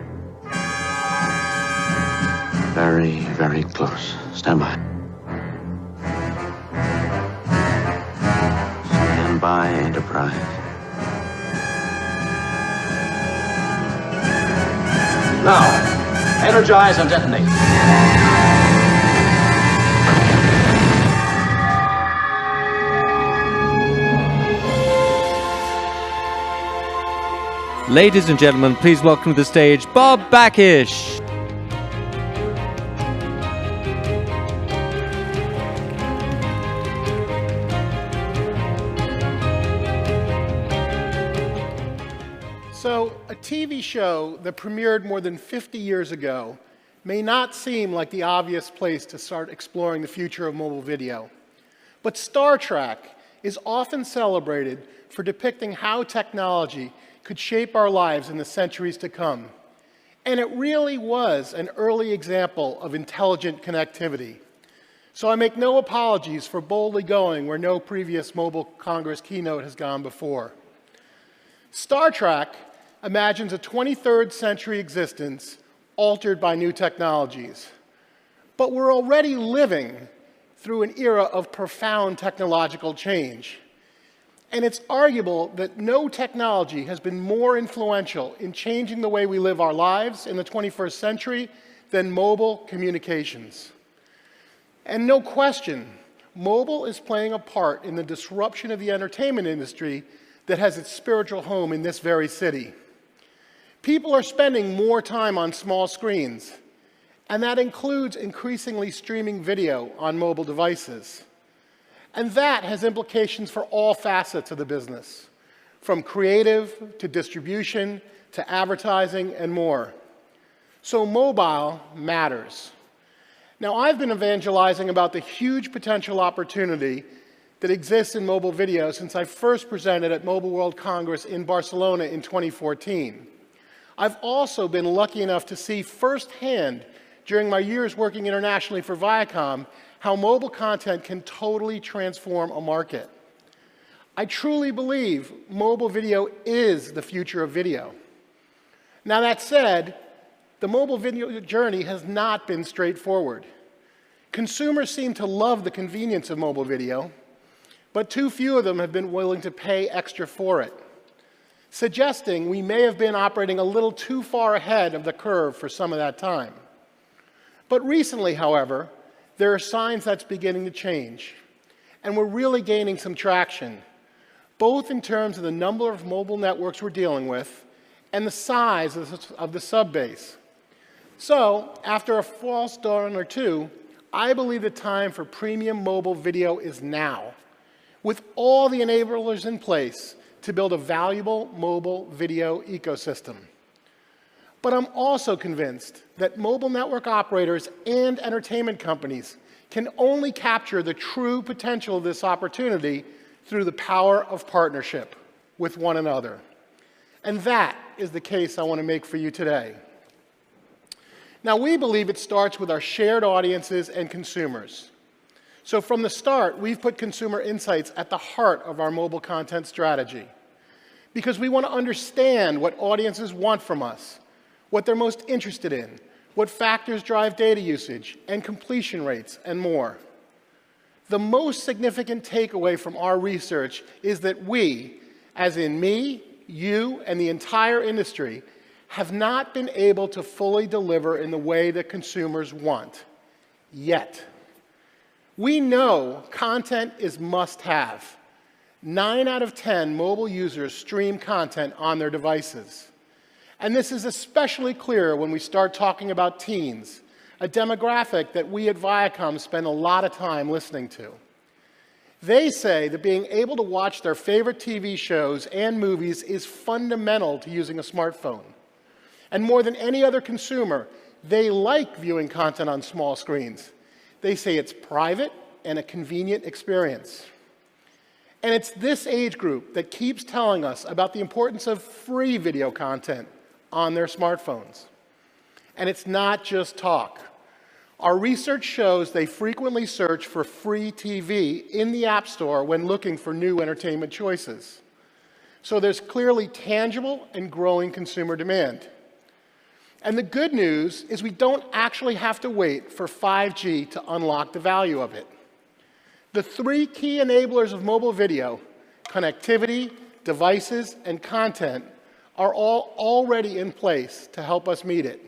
Very, very close. Stand by. Stand by, Enterprise. Now, energize and detonate. Ladies and gentlemen, please welcome to the stage Bob Bakish. So, a TV show that premiered more than 50 years ago may not seem like the obvious place to start exploring the future of mobile video. But Star Trek is often celebrated for depicting how technology could shape our lives in the centuries to come. And it really was an early example of intelligent connectivity. So I make no apologies for boldly going where no previous Mobile Congress keynote has gone before. Star Trek imagines a 23rd century existence altered by new technologies. But we're already living through an era of profound technological change. And it's arguable that no technology has been more influential in changing the way we live our lives in the 21st century than mobile communications. And no question, mobile is playing a part in the disruption of the entertainment industry that has its spiritual home in this very city. People are spending more time on small screens, and that includes increasingly streaming video on mobile devices. And that has implications for all facets of the business, from creative to distribution to advertising and more. So mobile matters. Now, I've been evangelizing about the huge potential opportunity that exists in mobile video since I first presented at Mobile World Congress in Barcelona in 2014. I've also been lucky enough to see firsthand during my years working internationally for Viacom how mobile content can totally transform a market. I truly believe mobile video is the future of video. Now that said, the mobile video journey has not been straightforward. Consumers seem to love the convenience of mobile video, but too few of them have been willing to pay extra for it, suggesting we may have been operating a little too far ahead of the curve for some of that time. But recently, however, there are signs that's beginning to change, and we're really gaining some traction, both in terms of the number of mobile networks we're dealing with and the size of the sub-base. So, after a false dawn or two, I believe the time for premium mobile video is now, with all the enablers in place to build a valuable mobile video ecosystem. But I'm also convinced that mobile network operators and entertainment companies can only capture the true potential of this opportunity through the power of partnership with one another. And that is the case I want to make for you today. Now, we believe it starts with our shared audiences and consumers. So from the start, we've put consumer insights at the heart of our mobile content strategy, because we want to understand what audiences want from us, what they're most interested in, what factors drive data usage and completion rates, and more. The most significant takeaway from our research is that we, as in me, you, and the entire industry, have not been able to fully deliver in the way that consumers want, yet. We know content is must-have. 9 out of 10 mobile users stream content on their devices. And this is especially clear when we start talking about teens, a demographic that we at Viacom spend a lot of time listening to. They say that being able to watch their favorite TV shows and movies is fundamental to using a smartphone. And more than any other consumer, they like viewing content on small screens. They say it's private and a convenient experience. And it's this age group that keeps telling us about the importance of free video content on their smartphones. And it's not just talk. Our research shows they frequently search for free TV in the App Store when looking for new entertainment choices. So there's clearly tangible and growing consumer demand. And the good news is we don't actually have to wait for 5G to unlock the value of it. The 3 key enablers of mobile video, connectivity, devices, and content, are all already in place to help us meet it.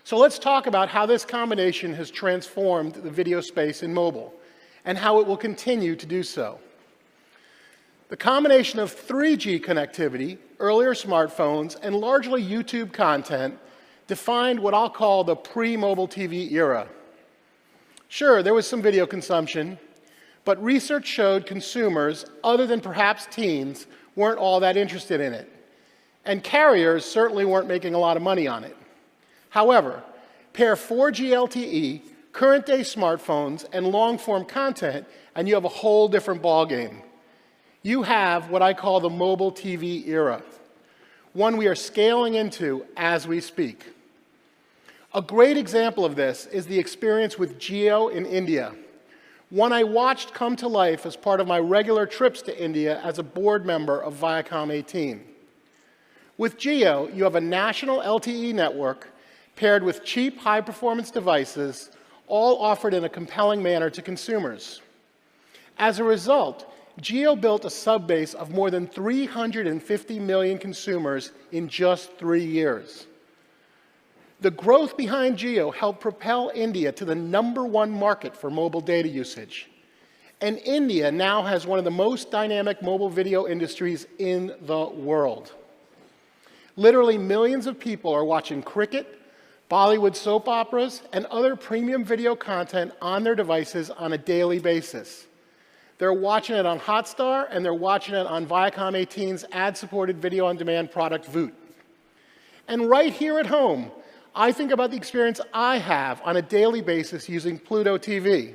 So let's talk about how this combination has transformed the video space in mobile, and how it will continue to do so. The combination of 3G connectivity, earlier smartphones, and largely YouTube content defined what I'll call the pre-mobile TV era. Sure, there was some video consumption, but research showed consumers, other than perhaps teens, weren't all that interested in it. And carriers certainly weren't making a lot of money on it. However, pair 4G LTE, current-day smartphones, and long-form content, and you have a whole different ballgame. You have what I call the mobile TV era. one we are scaling into as we speak. A great example of this is the experience with Jio in India, one I watched come to life as part of my regular trips to India as a board member of Viacom 18. With Jio, you have a national LTE network paired with cheap, high-performance devices, all offered in a compelling manner to consumers. As a result, Jio built a subbase of more than 350 million consumers in just 3 years. The growth behind Jio helped propel India to the #1 market for mobile data usage. And India now has one of the most dynamic mobile video industries in the world. Literally millions of people are watching cricket, Bollywood soap operas, and other premium video content on their devices on a daily basis. They're watching it on Hotstar, and they're watching it on Viacom 18's ad-supported video-on-demand product, Voot. And right here at home, I think about the experience I have on a daily basis using Pluto TV.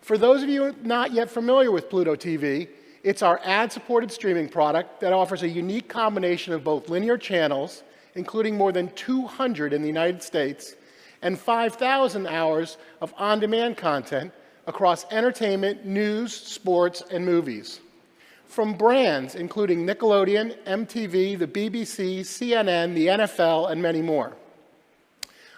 For those of you not yet familiar with Pluto TV, it's our ad-supported streaming product that offers a unique combination of both linear channels, including more than 200 in the United States, and 5,000 hours of on-demand content across entertainment, news, sports, and movies. From brands including Nickelodeon, MTV, the BBC, CNN, the NFL, and many more.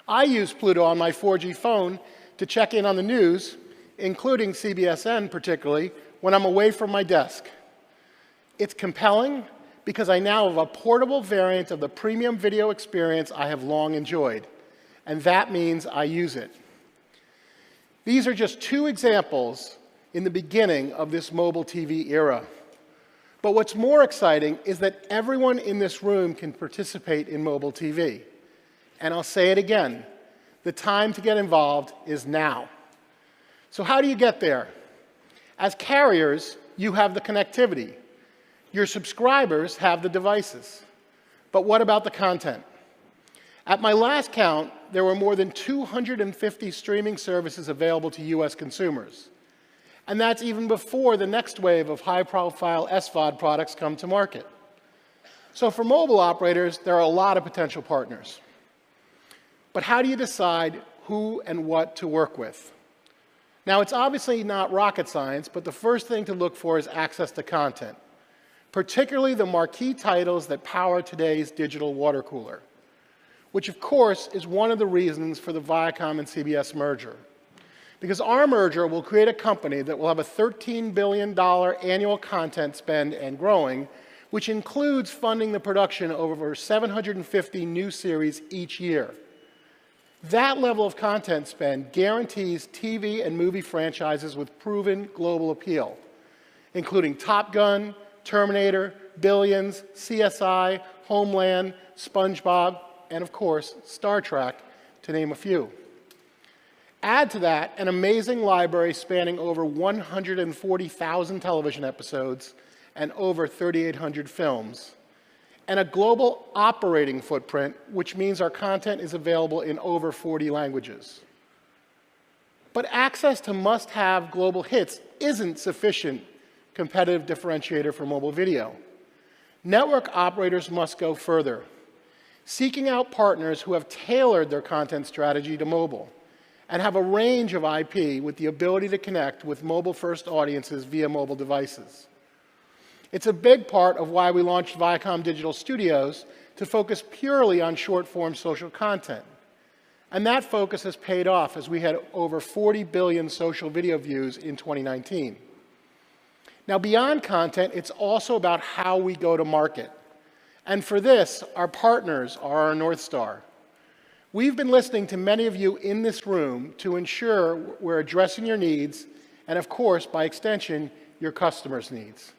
I use Pluto on my 4G phone to check in on the news, including CBSN particularly, when I'm away from my desk. It's compelling because I now have a portable variant of the premium video experience I have long enjoyed, and that means I use it. These are just 2 examples in the beginning of this mobile TV era. But what's more exciting is that everyone in this room can participate in mobile TV. And I'll say it again, the time to get involved is now. So how do you get there? As carriers, you have the connectivity. Your subscribers have the devices. But what about the content? At my last count, there were more than 250 streaming services available to US consumers. And that's even before the next wave of high-profile SVOD products come to market. So for mobile operators, there are a lot of potential partners. But how do you decide who and what to work with? Now, it's obviously not rocket science, but the first thing to look for is access to content, particularly the marquee titles that power today's digital water cooler, which, of course, is one of the reasons for the Viacom and CBS merger. Because our merger will create a company that will have a $13 billion annual content spend and growing, which includes funding the production of over 750 new series each year. That level of content spend guarantees TV and movie franchises with proven global appeal, including Top Gun, Terminator, Billions, CSI, Homeland, SpongeBob, and of course, Star Trek, to name a few. Add to that an amazing library spanning over 140,000 television episodes and over 3,800 films, and a global operating footprint, which means our content is available in over 40 languages. But access to must-have global hits isn't sufficient competitive differentiator for mobile video. Network operators must go further, seeking out partners who have tailored their content strategy to mobile and have a range of IP with the ability to connect with mobile-first audiences via mobile devices. It's a big part of why we launched Viacom Digital Studios to focus purely on short-form social content. And that focus has paid off as we had over 40 billion social video views in 2019. Now, beyond content, it's also about how we go to market. And for this, our partners are our North Star. We've been listening to many of you in this room to ensure we're addressing your needs and, of course, by extension, your customers' needs.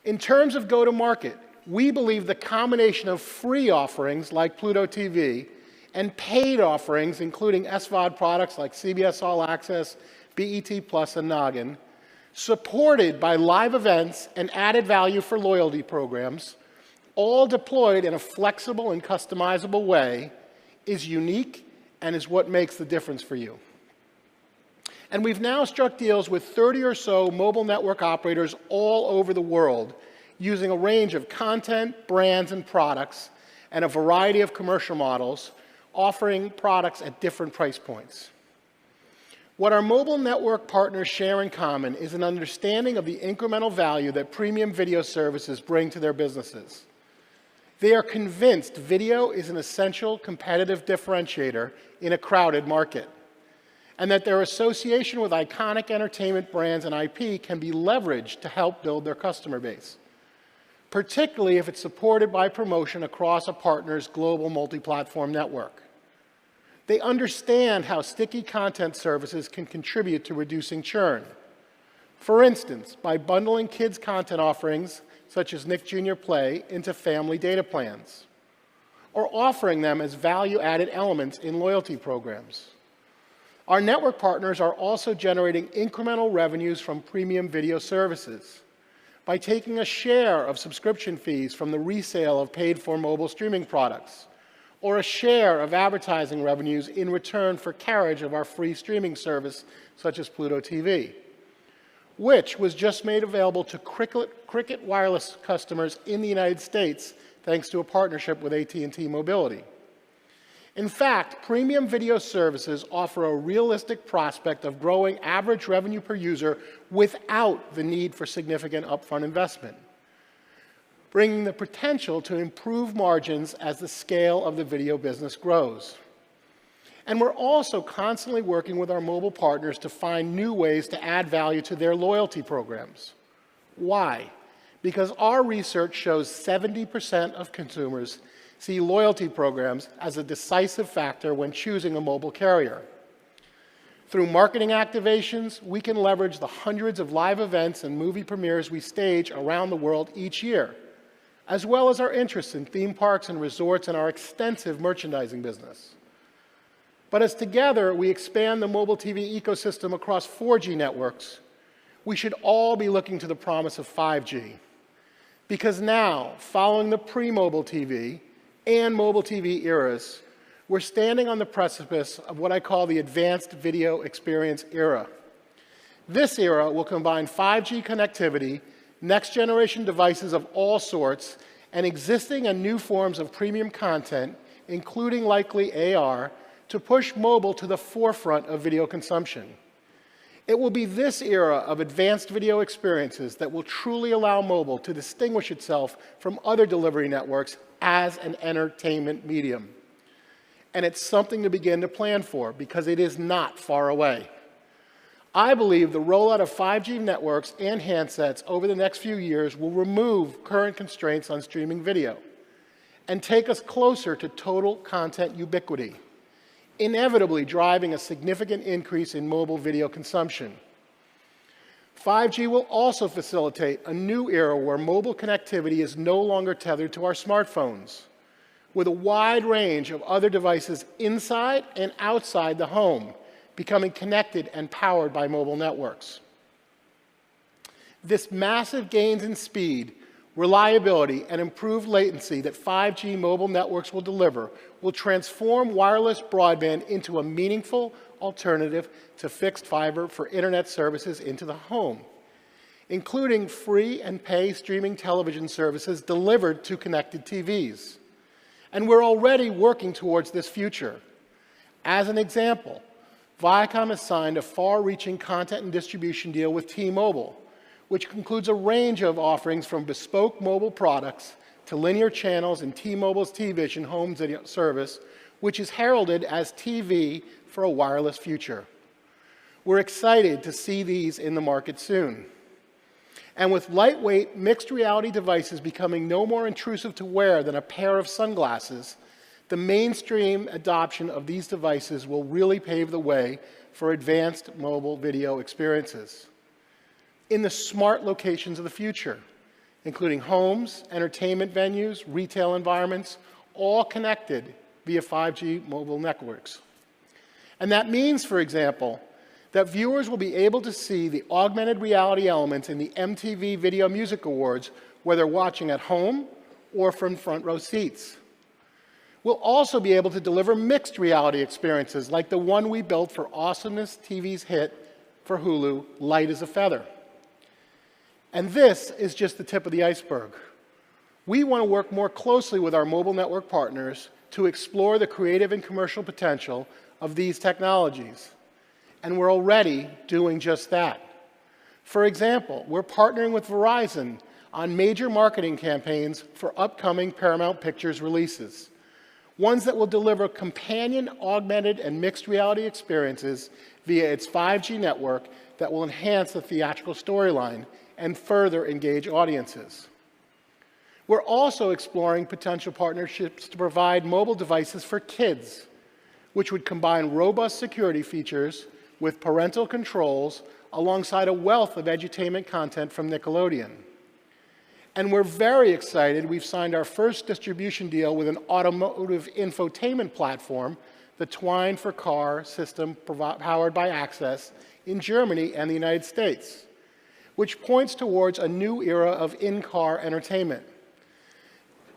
In terms of go-to-market, we believe the combination of free offerings like Pluto TV and paid offerings, including SVOD products like CBS All Access, BET Plus, and Noggin, supported by live events and added value for loyalty programs, all deployed in a flexible and customizable way, is unique and is what makes the difference for you. And we've now struck deals with 30 or so mobile network operators all over the world, using a range of content, brands, and products, and a variety of commercial models, offering products at different price points. What our mobile network partners share in common is an understanding of the incremental value that premium video services bring to their businesses. They are convinced video is an essential competitive differentiator in a crowded market, and that their association with iconic entertainment brands and IP can be leveraged to help build their customer base, particularly if it's supported by promotion across a partner's global multi-platform network. They understand how sticky content services can contribute to reducing churn. For instance, by bundling kids' content offerings, such as Nick Jr. Play, into family data plans, or offering them as value-added elements in loyalty programs. Our network partners are also generating incremental revenues from premium video services by taking a share of subscription fees from the resale of paid-for mobile streaming products, or a share of advertising revenues in return for carriage of our free streaming service, such as Pluto TV, which was just made available to Cricket Wireless customers in the United States thanks to a partnership with AT&T Mobility. In fact, premium video services offer a realistic prospect of growing average revenue per user without the need for significant upfront investment, bringing the potential to improve margins as the scale of the video business grows. And we're also constantly working with our mobile partners to find new ways to add value to their loyalty programs. Why? Because our research shows 70% of consumers see loyalty programs as a decisive factor when choosing a mobile carrier. Through marketing activations, we can leverage the hundreds of live events and movie premieres we stage around the world each year, as well as our interest in theme parks and resorts and our extensive merchandising business. But as together we expand the mobile TV ecosystem across 4G networks, we should all be looking to the promise of 5G. Because now, following the pre-mobile TV and mobile TV eras, we're standing on the precipice of what I call the advanced video experience era. This era will combine 5G connectivity, next-generation devices of all sorts, and existing and new forms of premium content, including likely AR, to push mobile to the forefront of video consumption. It will be this era of advanced video experiences that will truly allow mobile to distinguish itself from other delivery networks as an entertainment medium. And it's something to begin to plan for because it is not far away. I believe the rollout of 5G networks and handsets over the next few years will remove current constraints on streaming video and take us closer to total content ubiquity, inevitably driving a significant increase in mobile video consumption. 5G will also facilitate a new era where mobile connectivity is no longer tethered to our smartphones, with a wide range of other devices inside and outside the home, becoming connected and powered by mobile networks. This massive gains in speed, reliability, and improved latency that 5G mobile networks will deliver will transform wireless broadband into a meaningful alternative to fixed fiber for internet services into the home, including free and pay streaming television services delivered to connected TVs. And we're already working towards this future. As an example, Viacom has signed a far-reaching content and distribution deal with T-Mobile, which includes a range of offerings from bespoke mobile products to linear channels in T-Mobile's T-Vision home video service, which is heralded as TV for a wireless future. We're excited to see these in the market soon. And with lightweight mixed reality devices becoming no more intrusive to wear than a pair of sunglasses, the mainstream adoption of these devices will really pave the way for advanced mobile video experiences in the smart locations of the future, including homes, entertainment venues, retail environments, all connected via 5G mobile networks. And that means, for example, that viewers will be able to see the augmented reality elements in the MTV Video Music Awards, whether watching at home or from front row seats. We'll also be able to deliver mixed reality experiences like the one we built for Awesomeness TV's hit for Hulu, Light as a Feather. And this is just the tip of the iceberg. We want to work more closely with our mobile network partners to explore the creative and commercial potential of these technologies. And we're already doing just that. For example, we're partnering with Verizon on major marketing campaigns for upcoming Paramount Pictures releases, ones that will deliver companion, augmented, and mixed reality experiences via its 5G network that will enhance the theatrical storyline and further engage audiences. We're also exploring potential partnerships to provide mobile devices for kids, which would combine robust security features with parental controls alongside a wealth of edutainment content from Nickelodeon. And we're very excited we've signed our first distribution deal with an automotive infotainment platform, the Twine for Car system powered by Access in Germany and the United States, which points towards a new era of in-car entertainment.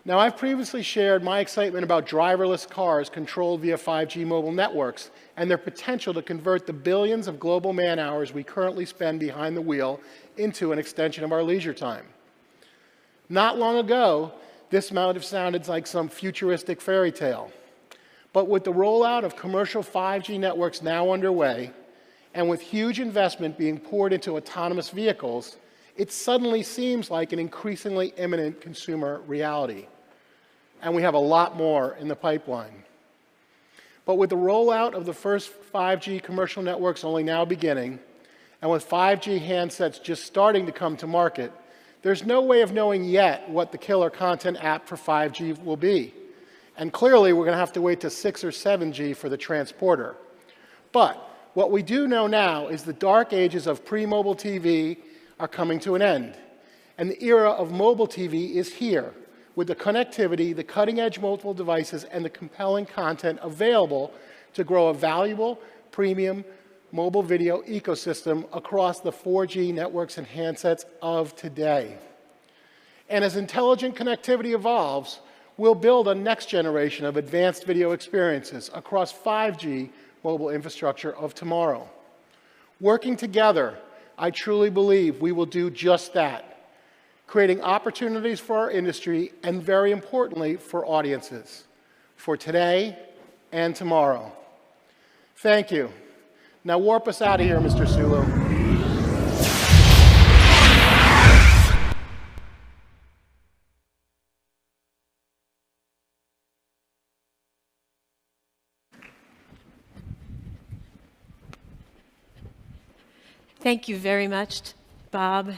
Now, I've previously shared my excitement about driverless cars controlled via 5G mobile networks and their potential to convert the billions of global man-hours we currently spend behind the wheel into an extension of our leisure time. Not long ago, this might have sounded like some futuristic fairy tale. But with the rollout of commercial 5G networks now underway, and with huge investment being poured into autonomous vehicles, it suddenly seems like an increasingly imminent consumer reality. And we have a lot more in the pipeline. But with the rollout of the first 5G commercial networks only now beginning, and with 5G handsets just starting to come to market, there's no way of knowing yet what the killer content app for 5G will be. And clearly, we're going to have to wait to 6 or 7G for the transporter. But what we do know now is the dark ages of pre-mobile TV are coming to an end. And the era of mobile TV is here, with the connectivity, the cutting-edge mobile devices, and the compelling content available to grow a valuable, premium mobile video ecosystem across the 4G networks and handsets of today. And as intelligent connectivity evolves, we'll build a next generation of advanced video experiences across 5G mobile infrastructure of tomorrow. Working together, I truly believe we will do just that, creating opportunities for our industry and, very importantly, for audiences, for today and tomorrow. Thank you. Now warp us out of here, Mr. Sulu. Thank you very much, Bob.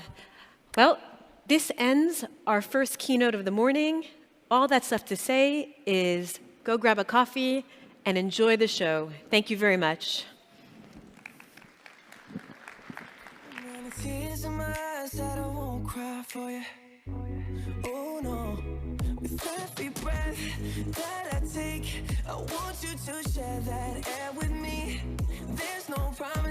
Well, this ends our first keynote of the morning. All that's left to say is go grab a coffee and enjoy the show. Thank you very much. Tears in my eyes that I won't cry for you. Oh no, with every breath that I take, I want you to share that air with me. There's no promise.